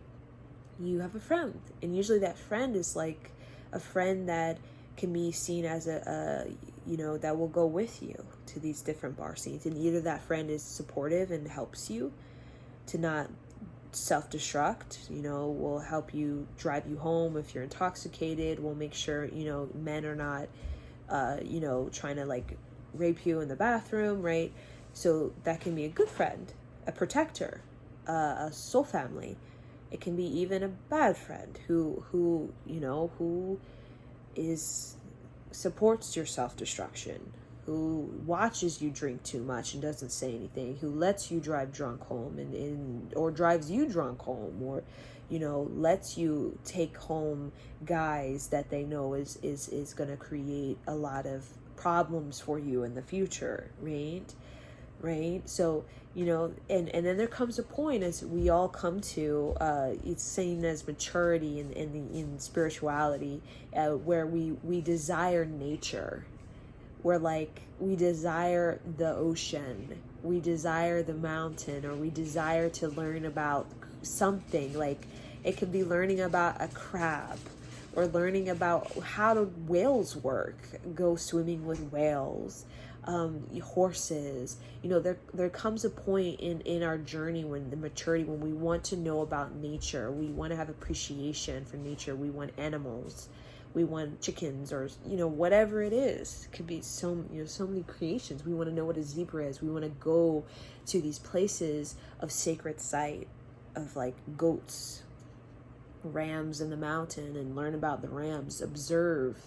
You have a friend, and usually that friend is like a friend that can be seen as a that will go with you to these different bar scenes, and either that friend is supportive and helps you to not self-destruct, will help you, drive you home if you're intoxicated, will make sure men are not trying to like rape you in the bathroom, right? So that can be a good friend, a protector, a soul family. It can be even a bad friend who is supports your self-destruction, who watches you drink too much and doesn't say anything, who lets you drive drunk home or drives you drunk home, or lets you take home guys that they know is going to create a lot of problems for you in the future, right? So and then there comes a point, as we all come to, it's seen as maturity in spirituality, where we desire nature. Where, like, we desire the ocean, we desire the mountain, or we desire to learn about something. Like, it could be learning about a crab, or learning about how do whales work, go swimming with whales, horses. There comes a point in our journey, when the maturity, when we want to know about nature, we want to have appreciation for nature, we want animals, we want chickens, or whatever it is. It could be so many creations. We want to know what a zebra is. We want to go to these places of sacred site, of like goats, rams in the mountain, and learn about the rams, observe,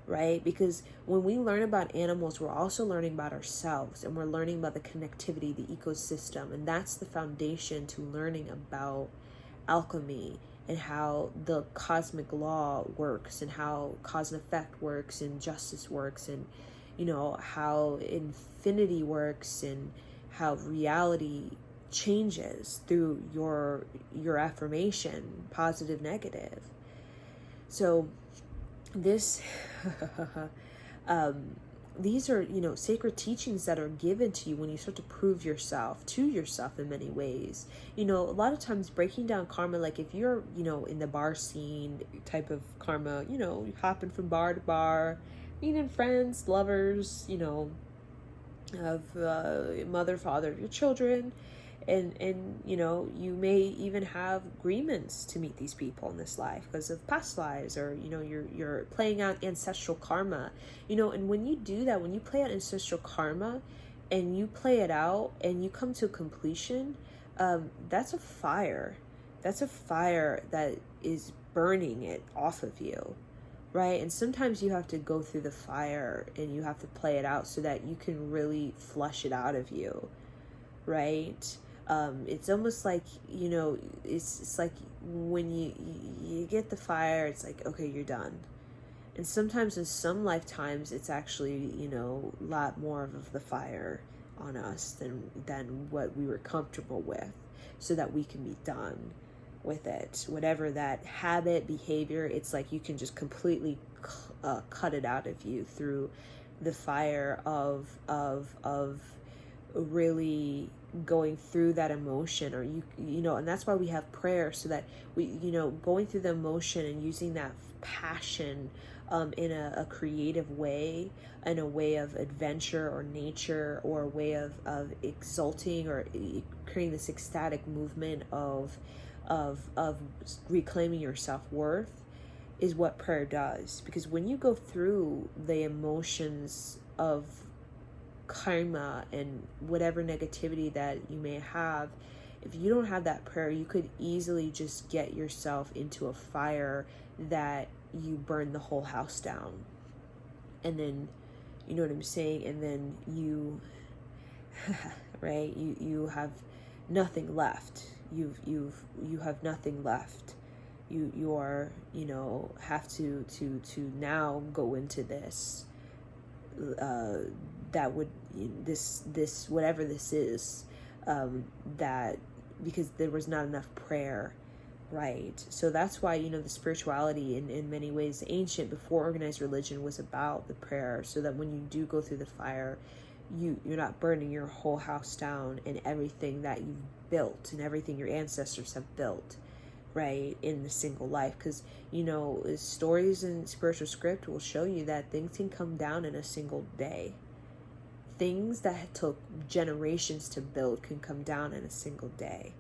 right? Because when we learn about animals, we're also learning about ourselves, and we're learning about the connectivity, the ecosystem, and that's the foundation to learning about alchemy, and how the cosmic law works, and how cause and effect works, and justice works, and how infinity works, and how reality changes through your affirmation, positive, negative. So this these are sacred teachings that are given to you when you start to prove yourself to yourself in many ways. A lot of times breaking down karma, like if you're in the bar scene type of karma, you're hopping from bar to bar, meeting friends, lovers, of mother, father, your children, and you may even have agreements to meet these people in this life because of past lives, or you're playing out ancestral karma, and when you do that, when you play out ancestral karma and you play it out and you come to completion, that's a fire that is burning it off of you, right? And sometimes you have to go through the fire and you have to play it out so that you can really flush it out of you, right? It's almost like, it's like when you get the fire, it's like, okay, you're done. And sometimes in some lifetimes, it's actually, a lot more of the fire on us than what we were comfortable with, so that we can be done with it. Whatever that habit, behavior, it's like you can just completely cut it out of you through the fire of really going through that emotion, or and that's why we have prayer, so that we going through the emotion and using that passion in a creative way, in a way of adventure or nature, or a way of exulting, or creating this ecstatic movement of reclaiming your self-worth, is what prayer does. Because when you go through the emotions of karma and whatever negativity that you may have, if you don't have that prayer, you could easily just get yourself into a fire that you burn the whole house down. And then, you know what I'm saying? And then you, right? You have nothing left. You have nothing left. You are, have to now go into this, that would, this whatever this is, that, because there was not enough prayer, right? So that's why, the spirituality in many ways, ancient, before organized religion, was about the prayer, so that when you do go through the fire, you're not burning your whole house down, and everything that you've built and everything your ancestors have built, right, in the single life. Because stories and spiritual script will show you that things can come down in a single day. Things that took generations to build can come down in a single day.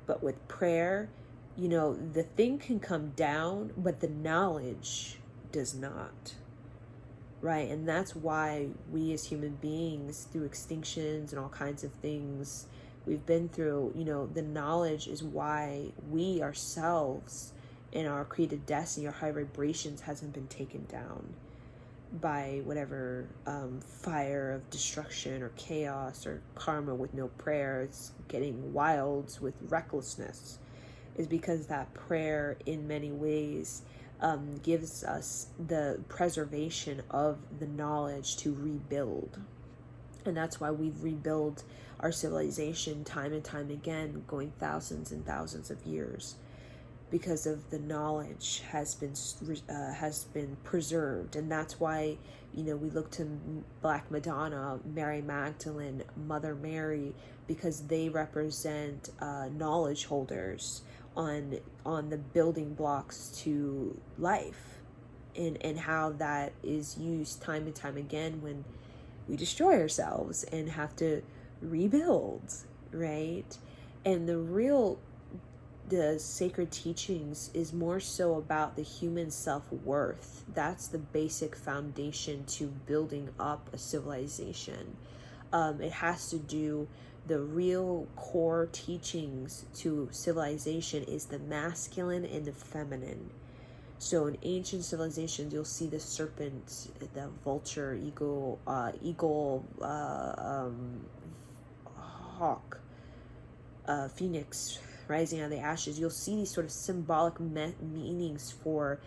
But with prayer, the thing can come down, but the knowledge does not, right? And that's why we as human beings, through extinctions and all kinds of things, we've been through. The knowledge is why we ourselves in our created destiny, our high vibrations hasn't been taken down by whatever fire of destruction or chaos or karma with no prayer. It's getting wild with recklessness, is because that prayer in many ways gives us the preservation of the knowledge to rebuild. And that's why we rebuild our civilization time and time again, going thousands and thousands of years, because of the knowledge has been preserved. And that's why we look to Black Madonna, Mary Magdalene, Mother Mary, because they represent knowledge holders on the building blocks to life, and how that is used time and time again when we destroy ourselves and have to rebuild, right? And the sacred teachings is more so about the human self-worth. That's the basic foundation to building up a civilization. It has to do, the real core teachings to civilization is the masculine and the feminine. So in ancient civilizations, you'll see the serpent, the vulture, eagle, hawk, phoenix rising out of the ashes. You'll see these sort of symbolic meanings for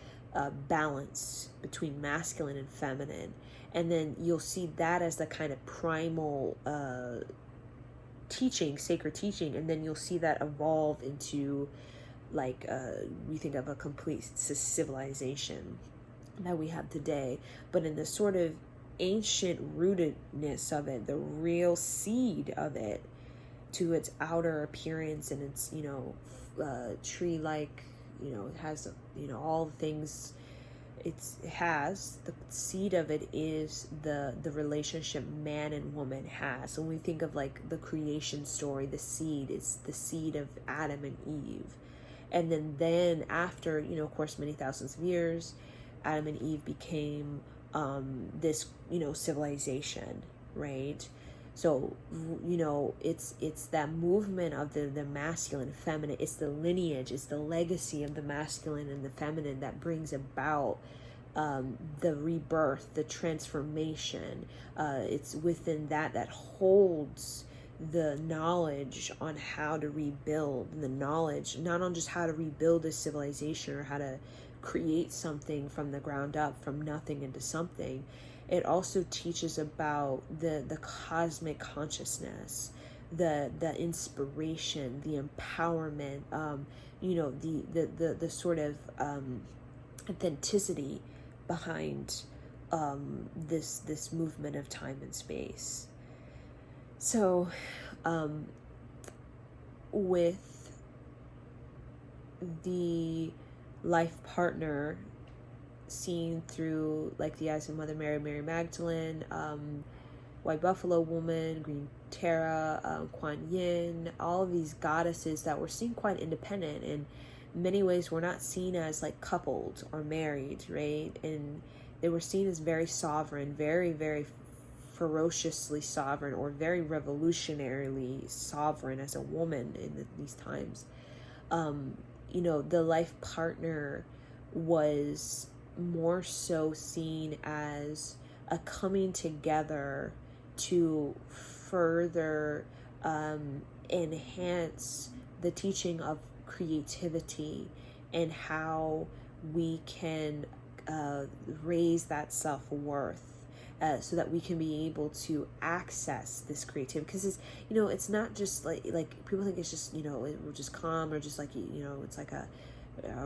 balance between masculine and feminine. And then you'll see that as the kind of primal teaching, sacred teaching. And then you'll see that evolve into we think of a complete civilization that we have today. But in the sort of ancient rootedness of it, the real seed of it, to its outer appearance and its tree-like, it has all the things it has. The seed of it is the relationship man and woman has. So when we think of the creation story, the seed is the seed of Adam and Eve. And then after, of course, many thousands of years, Adam and Eve became this, civilization, right? So, it's that movement of the masculine and feminine. It's the lineage, it's the legacy of the masculine and the feminine that brings about the rebirth, the transformation. It's within that holds the knowledge on how to rebuild, and the knowledge not on just how to rebuild a civilization or how to create something from the ground up, from nothing into something. It also teaches about the cosmic consciousness, the inspiration, the empowerment, the sort of authenticity behind this movement of time and space. So, with the life partner seen through the eyes of Mother Mary, Mary Magdalene, White Buffalo Woman, Green Tara, Kuan Yin, all of these goddesses that were seen quite independent. In many ways, were not seen as coupled or married, right? And they were seen as very sovereign, very, very ferociously sovereign, or very revolutionarily sovereign as a woman in these times. The life partner was more so seen as a coming together to further enhance the teaching of creativity and how we can raise that self-worth. So that we can be able to access this creativity, because it's not just like people think it's just it will just come, or just it's like a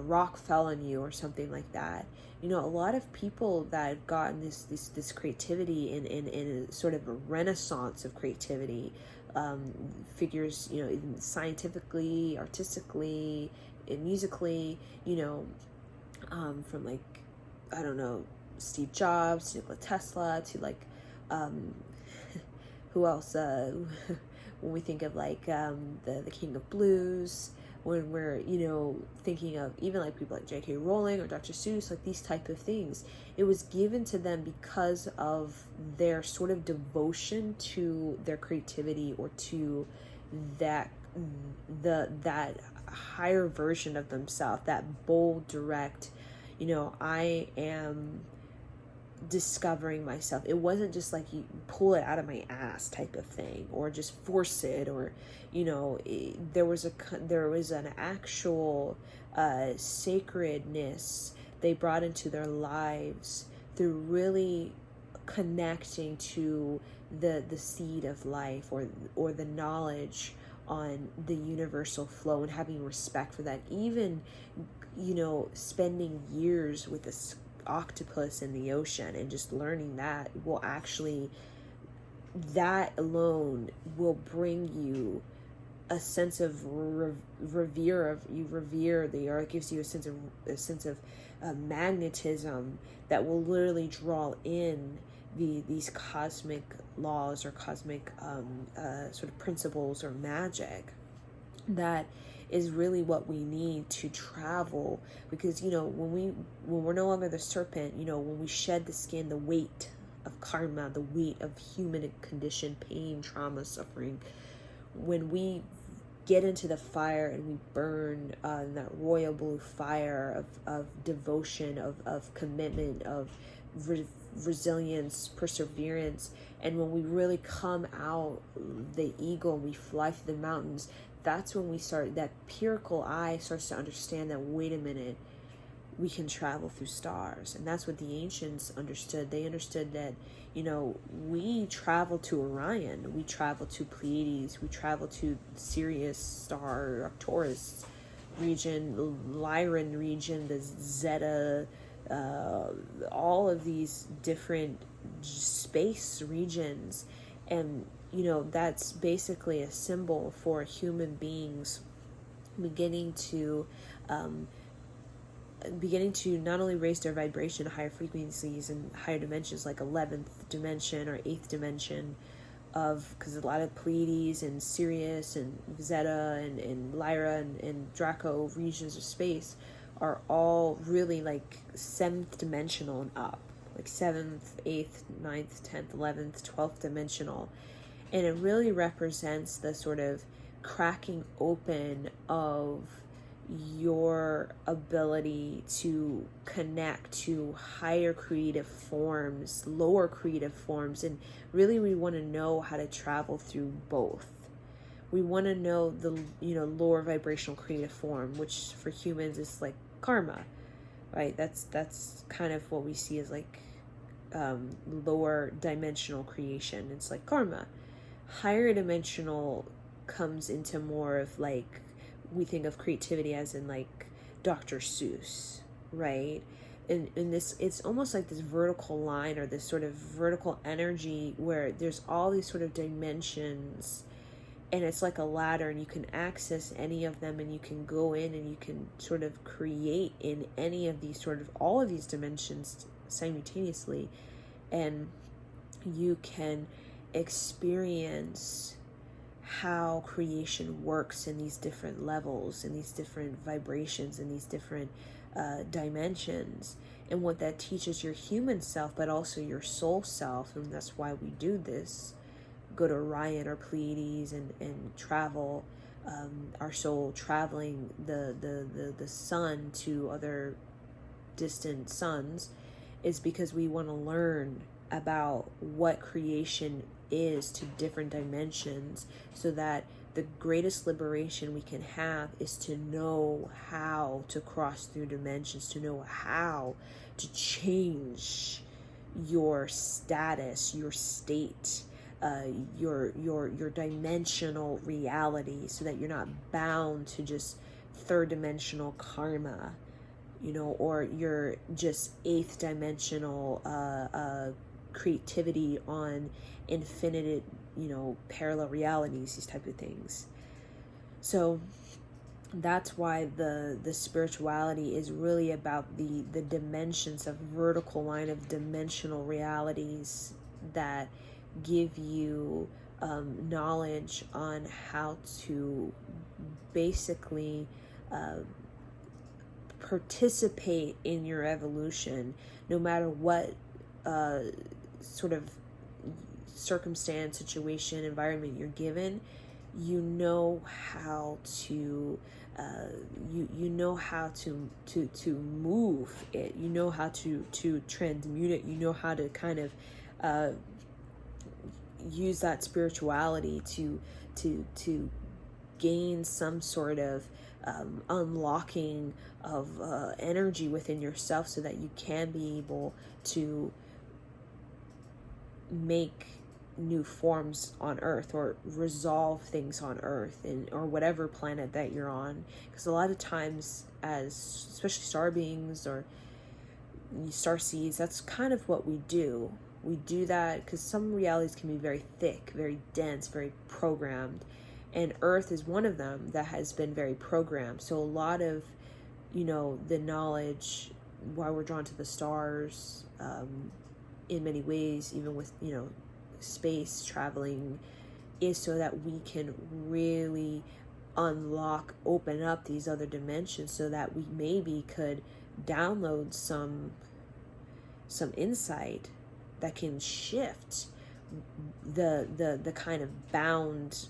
rock fell on you or something like that. A lot of people that have gotten this creativity in a sort of a renaissance of creativity, figures even scientifically, artistically, and musically, from I don't know, Steve Jobs to Nikola Tesla to who else, when we think of the King of Blues, when we're thinking of even people like J.K. Rowling or Dr. Seuss, these type of things, it was given to them because of their sort of devotion to their creativity, or to that that higher version of themselves, that bold, direct, I am discovering myself. It wasn't just like you pull it out of my ass type of thing, or just force it, or there was an actual sacredness they brought into their lives through really connecting to the seed of life, or the knowledge on the universal flow, and having respect for that. Even spending years with this octopus in the ocean and just learning that will actually, that alone will bring you a sense of revere the earth. Gives you a sense of magnetism that will literally draw in these cosmic laws, or cosmic sort of principles, or magic that is really what we need to travel. Because when we're no longer the serpent, when we shed the skin, the weight of karma, the weight of human condition, pain, trauma, suffering, when we get into the fire and we burn that royal blue fire of devotion, of commitment, of resilience, perseverance, and when we really come out the eagle and we fly through the mountains, that's when that empirical eye starts to understand that, wait a minute, we can travel through stars. And that's what the ancients understood. They understood that, we travel to Orion, we travel to Pleiades, we travel to Sirius star, Arcturus region, Lyran region, the Zeta, all of these different space regions. And that's basically a symbol for human beings beginning to not only raise their vibration to higher frequencies and higher dimensions, like 11th dimension or 8th dimension because a lot of Pleiades and Sirius and Zeta and Lyra and Draco regions of space are all really like 7th dimensional and up, like 7th, 8th, 9th, 10th, 11th, 12th dimensional. And it really represents the sort of cracking open of your ability to connect to higher creative forms, lower creative forms. And really, we want to know how to travel through both. We want to know the lower vibrational creative form, which for humans is like karma, right? That's kind of what we see as like lower dimensional creation. It's like karma. Higher dimensional comes into more of like, we think of creativity as in like Dr. Seuss, right? And this, it's almost like this vertical line, or this sort of vertical energy where there's all these sort of dimensions, and it's like a ladder, and you can access any of them, and you can go in and you can sort of create in any of these all of these dimensions simultaneously, and you can experience how creation works in these different levels, in these different vibrations, in these different dimensions, and what that teaches your human self, but also your soul self. And that's why we do this, go to Orion or Pleiades and travel our soul, traveling the sun to other distant suns, is because we want to learn about what creation is to different dimensions, so that the greatest liberation we can have is to know how to cross through dimensions, to know how to change your status, your state, your dimensional reality, so that you're not bound to just third dimensional karma, or you're just 8th dimensional creativity on infinite, parallel realities, these type of things. So that's why the spirituality is really about the dimensions of vertical line of dimensional realities that give you knowledge on how to basically participate in your evolution, no matter what sort of circumstance, situation, environment you're given. you know how to you know how to move it, you know how to transmute it, you know how to kind of use that spirituality to gain some sort of unlocking of energy within yourself, so that you can be able to make new forms on Earth, or resolve things on Earth, and or whatever planet that you're on. Because a lot of times, as especially star beings or star seeds, that's kind of what we do. We do that because some realities can be very thick, very dense, very programmed, and Earth is one of them that has been very programmed. So a lot of, the knowledge, why we're drawn to the stars, in many ways, even with, space traveling, is so that we can really unlock, open up these other dimensions, so that we maybe could download some insight that can shift the kind of bound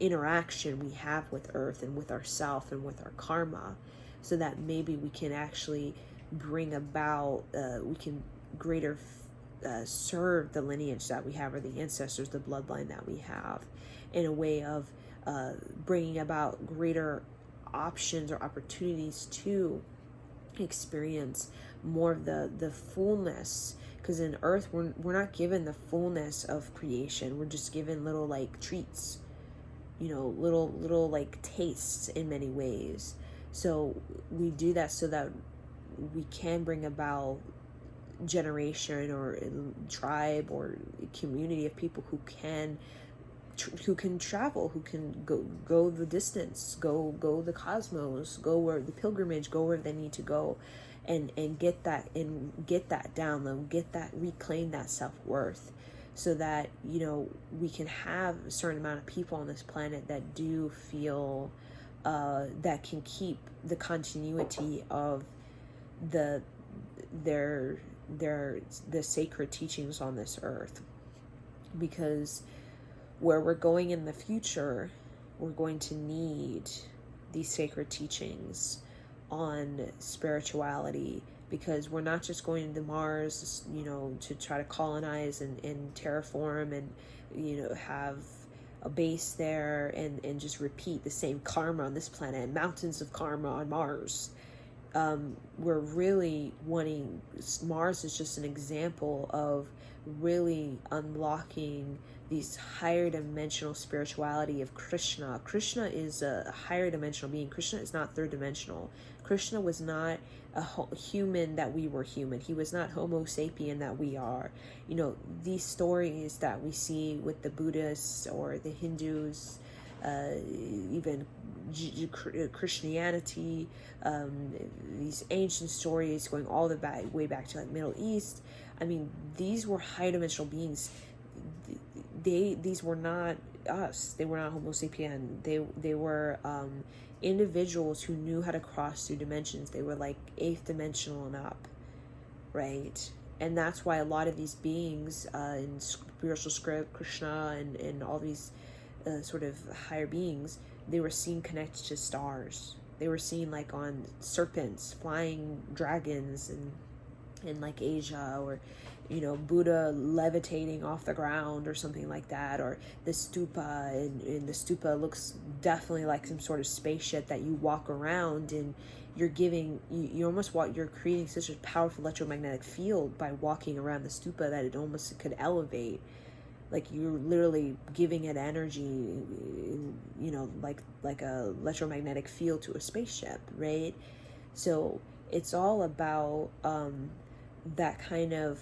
interaction we have with Earth and with ourself and with our karma, so that maybe we can actually bring about, we can greater serve the lineage that we have, or the ancestors, the bloodline that we have, in a way of bringing about greater options or opportunities to experience more of the fullness. Because in Earth, we're not given the fullness of creation. We're just given little like treats, little like tastes in many ways. So we do that so that we can bring about generation or tribe or community of people who can travel, who can go the distance, go the cosmos, go where the pilgrimage, go where they need to go, and get that download, reclaim that self-worth, so that we can have a certain amount of people on this planet that do feel that can keep the continuity of the sacred teachings on this earth. Because where we're going in the future, we're going to need these sacred teachings on spirituality, because we're not just going to Mars, to try to colonize and terraform and, have a base there and just repeat the same karma on this planet, and mountains of karma on Mars. We're really wanting, Mars is just an example of really unlocking these higher dimensional spirituality of Krishna. Krishna is a higher dimensional being. Krishna is not third dimensional. Krishna was not a human that we were human. He was not Homo sapien that we are. These stories that we see with the Buddhists or the Hindus, even Christianity, these ancient stories going all the way back to like Middle East. I mean, these were high dimensional beings. These were not us. They were not Homo sapien. They were individuals who knew how to cross through dimensions. They were like 8th dimensional and up, right? And that's why a lot of these beings in spiritual script, Krishna and all these sort of higher beings, they were seen connected to stars. They were seen like on serpents, flying dragons, and in like Asia, or Buddha levitating off the ground or something like that, or the stupa, and the stupa looks definitely like some sort of spaceship that you walk around, and you're creating such a powerful electromagnetic field by walking around the stupa that it almost could elevate. Like you're literally giving it energy, like a electromagnetic field to a spaceship, right? So it's all about that kind of,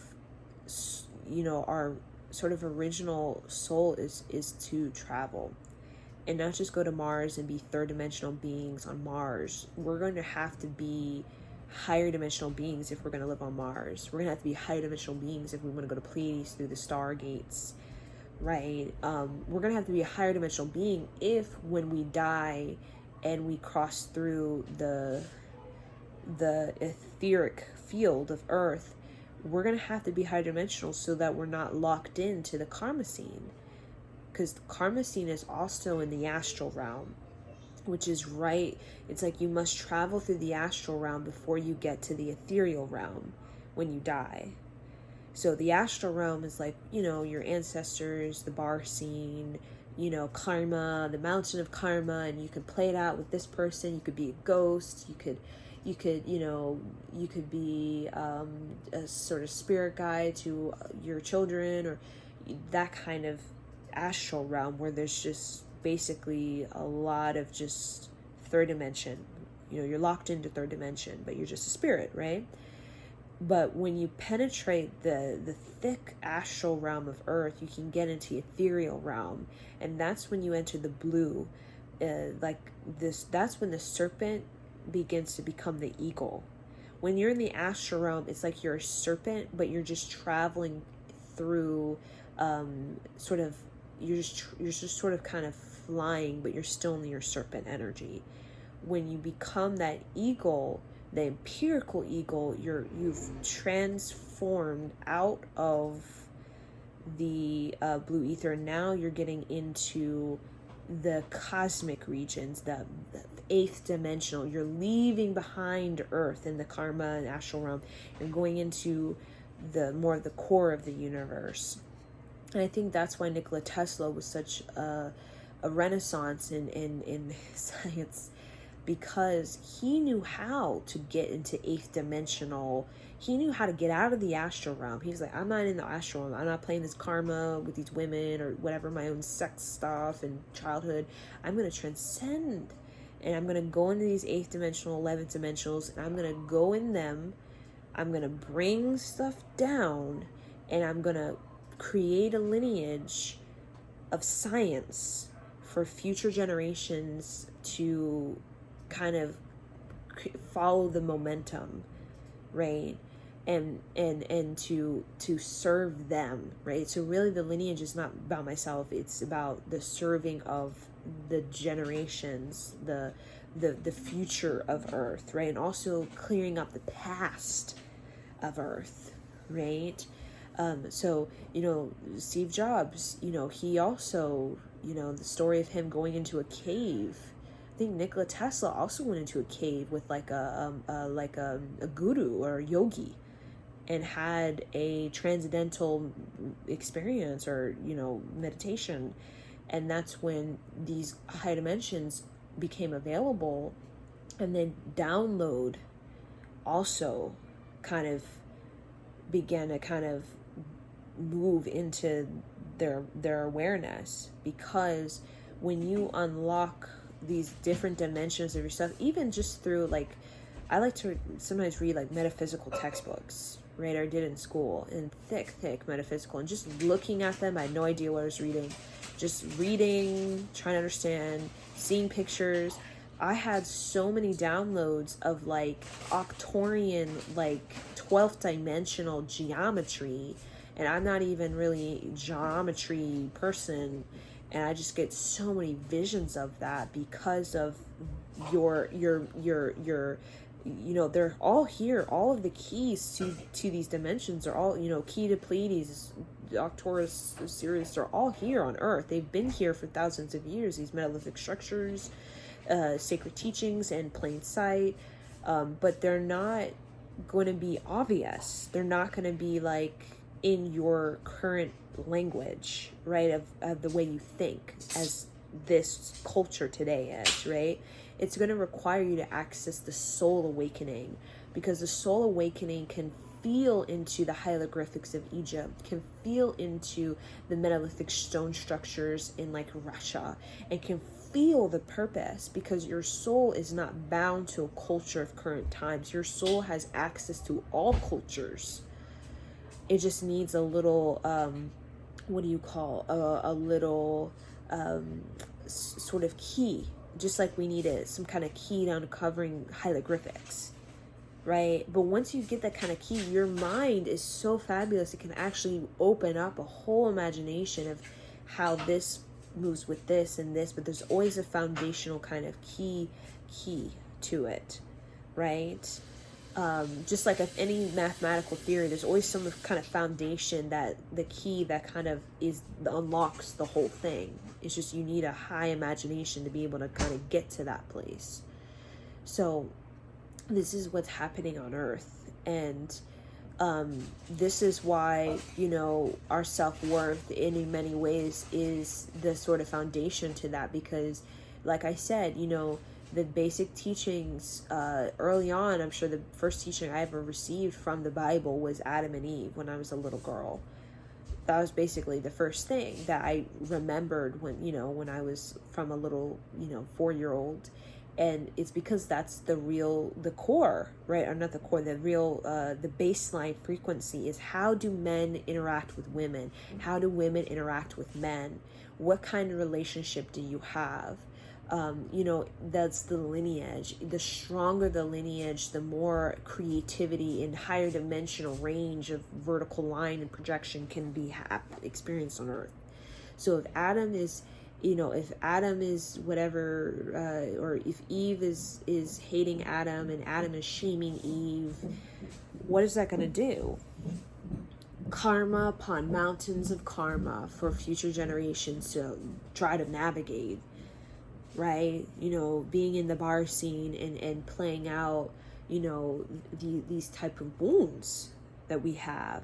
our sort of original soul is to travel, and not just go to Mars and be third dimensional beings on Mars. We're going to have to be higher dimensional beings if we're going to live on Mars. We're going to have to be higher dimensional beings if we want to go to Pleiades through the stargates, right? We're going to have to be a higher dimensional being if, when we die and we cross through the etheric field of Earth, we're going to have to be higher dimensional so that we're not locked into the karma scene. because karma scene is also in the astral realm, which is right. It's like you must travel through the astral realm before you get to the ethereal realm when you die. So the astral realm is like, you know, your ancestors, the bar scene, you know, karma, the mountain of karma, and you can play it out with this person. You could be a ghost. You could, you know, you could be a sort of spirit guide to your children, or that kind of astral realm where there's just basically a lot of just third dimension. You know, you're locked into third dimension, but you're just a spirit, right? But when you penetrate the thick astral realm of earth, you can get into ethereal realm, and that's when you enter the blue. That's when the serpent begins to become the eagle. When you're in the astral realm, it's like you're a serpent, but you're just traveling through you're just sort of kind of flying, but you're still in your serpent energy. When you become that eagle, the empirical eagle, you've transformed out of the blue ether. Now you're getting into the cosmic regions, the eighth dimensional. You're leaving behind Earth in the karma and astral realm. You're going into the more of the core of the universe. And I think that's why Nikola Tesla was such a renaissance in science, because he knew how to get into eighth dimensional. He knew how to get out of the astral realm. He was like, I'm not in the astral realm. I'm not playing this karma with these women or whatever, my own sex stuff and childhood. I'm going to transcend, and I'm going to go into these eighth dimensional, 11th dimensionals, and I'm going to go in them. I'm going to bring stuff down, and I'm going to create a lineage of science for future generations to kind of follow the momentum, right? And to serve them, right? So really the lineage is not about myself, it's about the serving of the generations, the future of Earth, right? And also clearing up the past of Earth, right? So, you know, Steve Jobs, you know, he also, you know, the story of him going into a cave. I think Nikola Tesla also went into a cave with like a guru or a yogi, and had a transcendental experience, or, you know, meditation. And that's when these high dimensions became available. And then download also kind of began to kind of move into their awareness, because when you unlock these different dimensions of yourself, even just through, like, I like to sometimes read like metaphysical textbooks, right? I did in school, and thick metaphysical, and just looking at them, I had no idea what I was reading. Just reading, trying to understand, seeing pictures. I had so many downloads of like Octorian, like 12th dimensional geometry, and I'm not even really a geometry person, and I just get so many visions of that because of your you know, they're all here. All of the keys to these dimensions are all, you know, key to Pleiades, Arcturus, Sirius, they're all here on Earth. They've been here for thousands of years, these metaphysical structures, sacred teachings, and plain sight, but they're not going to be obvious. They're not going to be like in your current language, right, of the way you think, as this culture today is, right? It's going to require you to access the soul awakening, because the soul awakening can feel into the hieroglyphics of Egypt, can feel into the monolithic stone structures in like Russia, and can feel the purpose, because your soul is not bound to a culture of current times. Your soul has access to all cultures. It just needs a little what do you call a little sort of key, just like we needed some kind of key to uncovering hieroglyphics, right? But once you get that kind of key, your mind is so fabulous, it can actually open up a whole imagination of how this moves with this and this, but there's always a foundational kind of key to it, right? just like any mathematical theory, there's always some kind of foundation, that the key that kind of unlocks the whole thing. It's just you need a high imagination to be able to kind of get to that place. So this is what's happening on Earth, and this is why, our self-worth in many ways is the sort of foundation to that, because like I said, the basic teachings early on, I'm sure the first teaching I ever received from the Bible was Adam and Eve when I was a little girl. That was basically the first thing that I remembered when I was from a little 4-year-old. And it's because that's the core, right? Or not the core, the baseline frequency is, how do men interact with women? How do women interact with men? What kind of relationship do you have? That's the lineage. The stronger the lineage, the more creativity and higher dimensional range of vertical line and projection can be experienced on Earth. So if Adam is whatever, or if Eve is hating Adam and Adam is shaming Eve, what is that going to do? Karma upon mountains of karma for future generations to try to navigate, right? Being in the bar scene and playing out, these type of wounds that we have.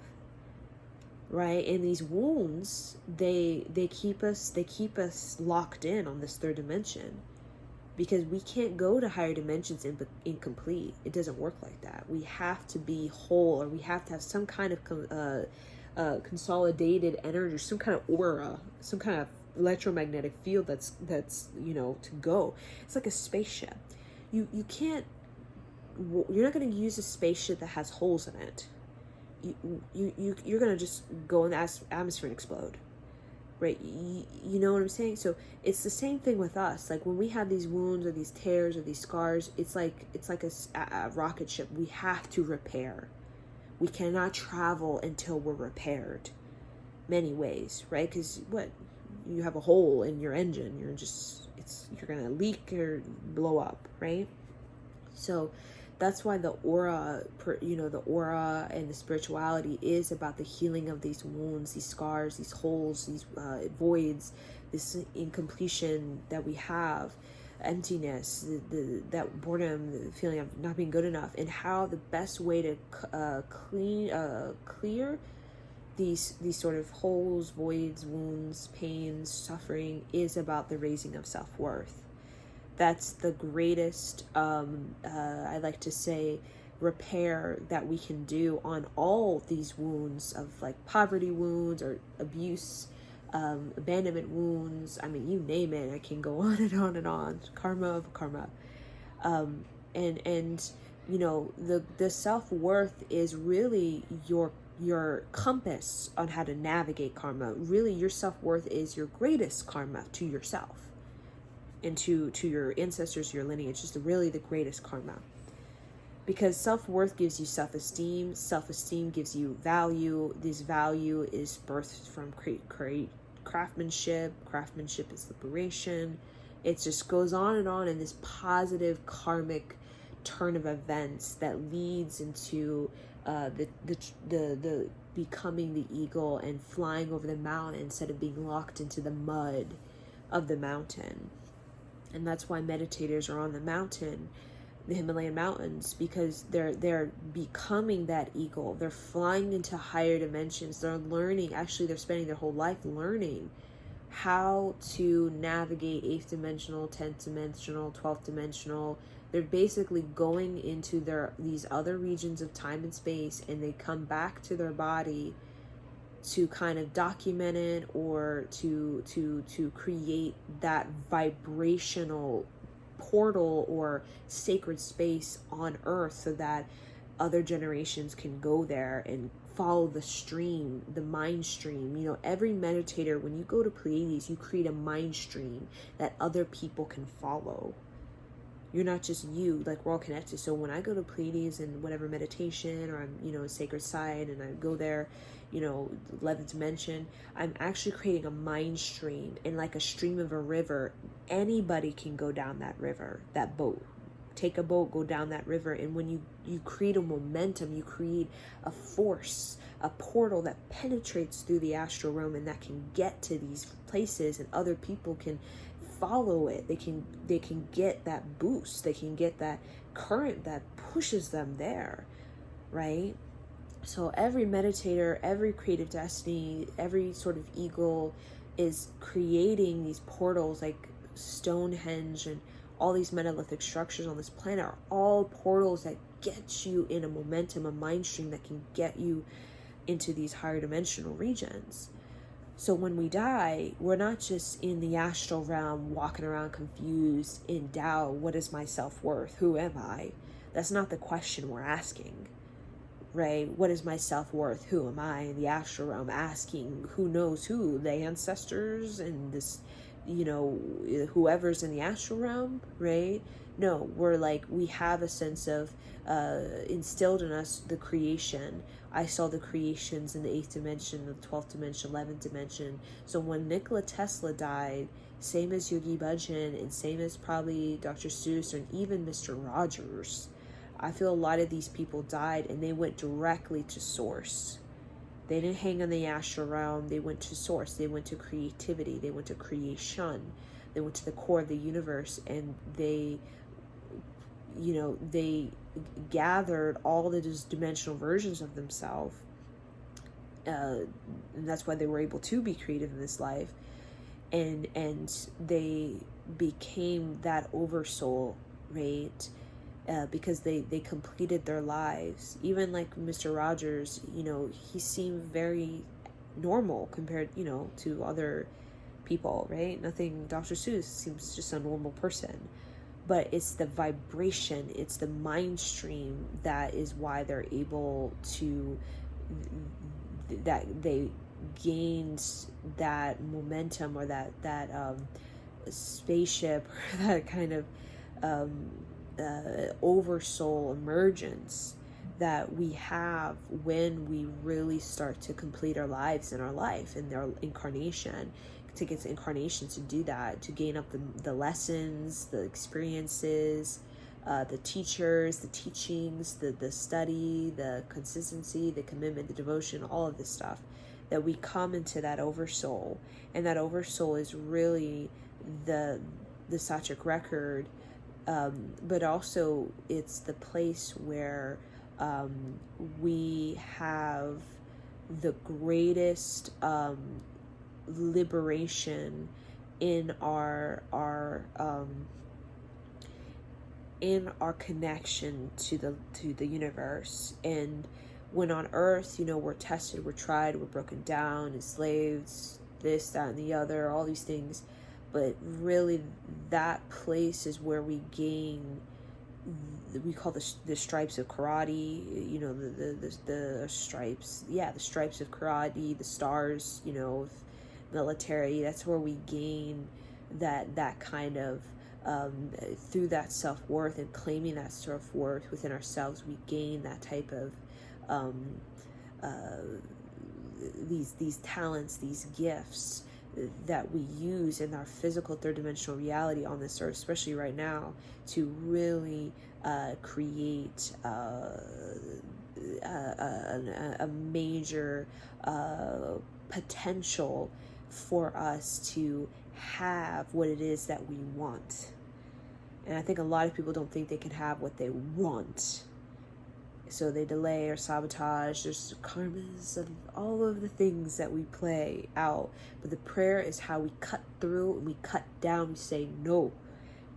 Right? And these wounds, they keep us locked in on this third dimension, because we can't go to higher dimensions incomplete. It doesn't work like that. We have to be whole, or we have to have some kind of consolidated energy, some kind of aura, some kind of electromagnetic field that's to go. It's like a spaceship. You're not going to use a spaceship that has holes in it. You're gonna just go in the atmosphere and explode, right? You know what I'm saying? So it's the same thing with us. Like when we have these wounds or these tears or these scars, it's like a rocket ship. We have to repair. We cannot travel until we're repaired. Many ways, right? Because you have a hole in your engine, you're gonna leak or blow up, right? So that's why the aura and the spirituality is about the healing of these wounds, these scars, these holes, these voids, this incompletion that we have, emptiness, that boredom, the feeling of not being good enough, and how the best way to clear these sort of holes, voids, wounds, pains, suffering is about the raising of self-worth. That's the greatest, I like to say, repair that we can do on all these wounds of like poverty wounds or abuse, abandonment wounds. I mean, you name it. I can go on and on and on. Karma of karma. And the self-worth is really your compass on how to navigate karma. Really, your self-worth is your greatest karma to yourself and to your ancestors, your lineage, is really the greatest karma. Because self-worth gives you self-esteem. Self-esteem gives you value. This value is birthed from craftsmanship. Craftsmanship is liberation. It just goes on in this positive karmic turn of events that leads into the becoming the eagle and flying over the mountain instead of being locked into the mud of the mountain. And that's why meditators are on the mountain, the Himalayan mountains, because they're becoming that eagle. They're flying into higher dimensions. They're learning. Actually, they're spending their whole life learning how to navigate 8th dimensional, 10th dimensional, 12th dimensional. They're basically going into these other regions of time and space, and they come back to their body to kind of document it, or to create that vibrational portal or sacred space on Earth, so that other generations can go there and follow the stream, the mind stream. Every meditator, when you go to Pleiades, you create a mind stream that other people can follow. You're not just you, like we're all connected. So when I go to Pleiades and whatever meditation, or I'm, a sacred site, and I go there, 11th dimension, I'm actually creating a mind stream, and like a stream of a river, anybody can go down that river, that boat, take a boat, go down that river. And when you create a momentum, you create a force, a portal that penetrates through the astral realm, and that can get to these places, and other people can follow it. They can get that boost, they can get that current that pushes them there, right? So every meditator, every creative destiny, every sort of eagle is creating these portals, like Stonehenge and all these monolithic structures on this planet are all portals that get you in a momentum, a mind stream that can get you into these higher dimensional regions. So when we die, we're not just in the astral realm walking around confused, in doubt. What is my self-worth? Who am I? That's not the question we're asking, right? What is my self-worth? Who am I? In the astral realm, asking who knows who, the ancestors and this, whoever's in the astral realm, right? No, we're like, we have a sense of instilled in us the creation. I saw the creations in the 8th dimension, the 12th dimension, 11th dimension. So when Nikola Tesla died, same as Yogi Bhajan and same as probably Dr. Seuss and even Mr. Rogers, I feel a lot of these people died and they went directly to source. They didn't hang on the astral realm. They went to source. They went to creativity. They went to creation. They went to the core of the universe, and they gathered all the dimensional versions of themselves. And that's why they were able to be creative in this life. And they became that oversoul, right? Because they completed their lives. Even like Mr. Rogers, he seemed very normal compared, to other people, right? Nothing. Dr. Seuss seems just a normal person. But it's the vibration, it's the mind stream that is why they're able to, that they gained that momentum, or that spaceship, or that kind of oversoul emergence that we have when we really start to complete our lives in our life, in their incarnation. To get to incarnation, to do that, to gain up the lessons, the experiences, the teachers, the teachings, the study, the consistency, the commitment, the devotion, all of this stuff, that we come into that oversoul. And that oversoul is really the Satric record, but also it's the place where we have the greatest liberation in our connection to the universe. And when on earth, we're tested, we're tried, we're broken down, enslaved, this, that, and the other, all these things, but really that place is where we gain, we call the stripes of karate, the stripes, the stripes of karate, the stars, military. That's where we gain that kind of through that self-worth, and claiming that self-worth within ourselves, we gain that type of these talents, these gifts that we use in our physical third dimensional reality on this earth, especially right now, to really create a major potential for us to have what it is that we want. And I think a lot of people don't think they can have what they want, so they delay or sabotage. There's karmas of all of the things that we play out, but the prayer is how we cut through and we cut down. We say no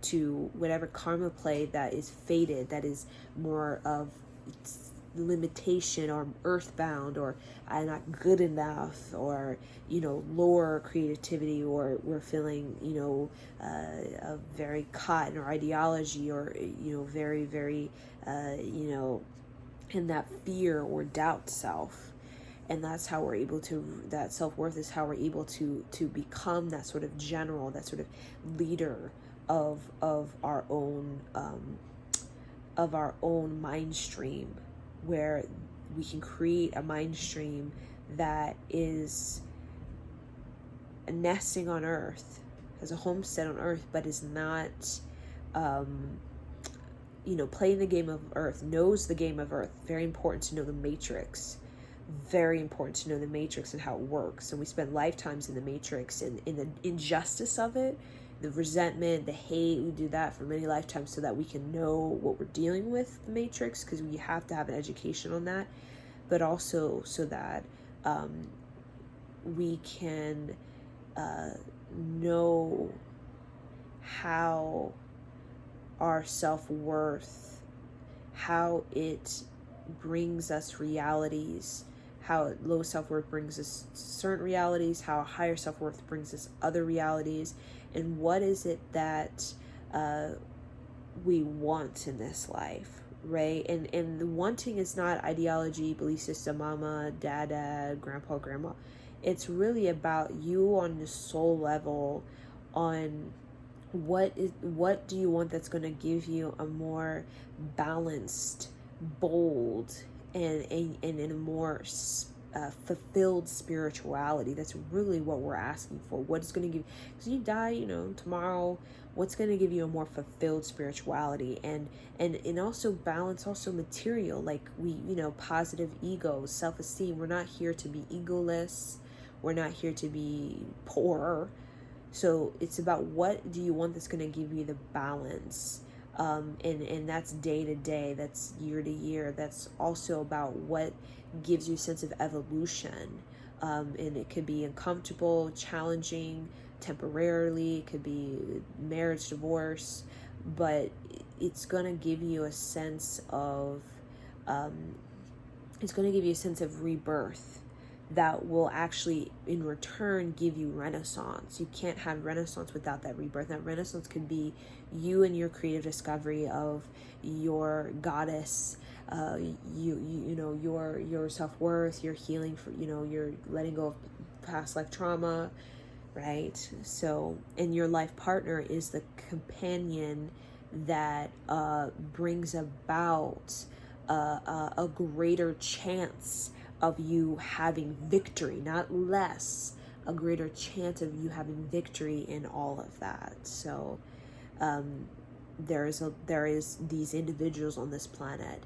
to whatever karma play that is fated, that is more of limitation, or earthbound, or I'm not good enough, or lower creativity, or we're feeling a very caught in our ideology, or very, very in that fear or doubt self. And that's how we're able to, that self-worth is how we're able to become that sort of general, that sort of leader of our own mind stream, where we can create a mind stream that is nesting on earth, has a homestead on earth, but is not playing the game of Earth, knows the game of Earth. Very important to know the Matrix. Very important to know the Matrix and how it works. And we spend lifetimes in the Matrix, and in the injustice of it, the resentment, the hate. We do that for many lifetimes so that we can know what we're dealing with the Matrix, because we have to have an education on that, but also so that we can know how our self-worth, how it brings us realities, how low self-worth brings us certain realities, how higher self-worth brings us other realities, and what is it that we want in this life, right? And the wanting is not ideology, belief system, mama, dad, grandpa, grandma. It's really about you on the soul level, on what do you want that's going to give you a more balanced, bold, and in a more fulfilled spirituality. That's really what we're asking for. What is going to give, because you die, tomorrow. What's going to give you a more fulfilled spirituality, and also balance, also material, like we, positive ego, self-esteem. We're not here to be egoless. We're not here to be poor. So it's about what do you want that's going to give you the balance, and that's day to day, that's year to year. That's also about what gives you a sense of evolution, and it could be uncomfortable, challenging, temporarily. It could be marriage, divorce, but it's going to give you a sense of rebirth that will actually in return give you renaissance. You can't have renaissance without that rebirth. That renaissance could be you and your creative discovery of your goddess, your self-worth, your healing, for your letting go of past life trauma, right? So, and your life partner is the companion that brings about a greater chance of you having victory, not less, a greater chance of you having victory in all of that. So there is these individuals on this planet.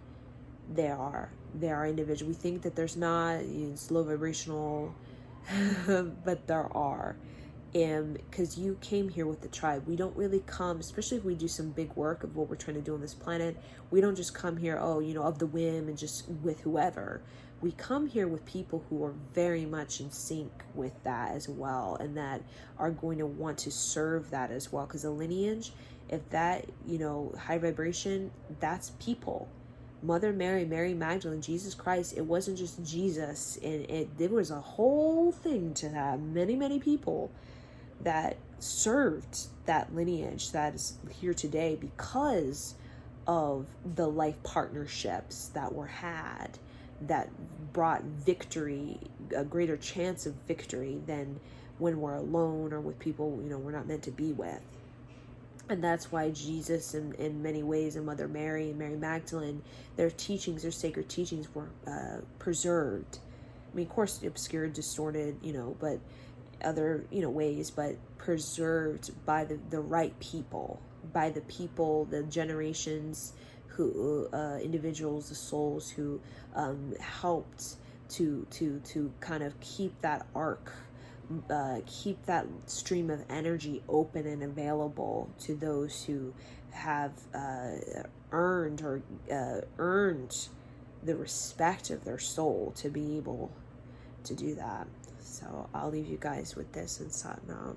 There are individuals. We think that there's not, it's low vibrational, but there are. And because you came here with the tribe, we don't really come, especially if we do some big work of what we're trying to do on this planet, we don't just come here, of the whim and just with whoever. We come here with people who are very much in sync with that as well, and that are going to want to serve that as well. Because the lineage, if that, high vibration, that's people. Mother Mary, Mary Magdalene, Jesus Christ, it wasn't just Jesus. And there was a whole thing to that. Many, many people that served that lineage that is here today because of the life partnerships that were had, that brought victory, a greater chance of victory than when we're alone or with people we're not meant to be with. And that's why Jesus, in many ways, and Mother Mary and Mary Magdalene, their teachings, their sacred teachings were preserved. I mean, of course, obscured, distorted, but other, ways, but preserved by the right people, by the people, the generations, who individuals, the souls who helped to kind of keep that arc, keep that stream of energy open and available to those who have earned the respect of their soul to be able to do that. So I'll leave you guys with this in Satnam.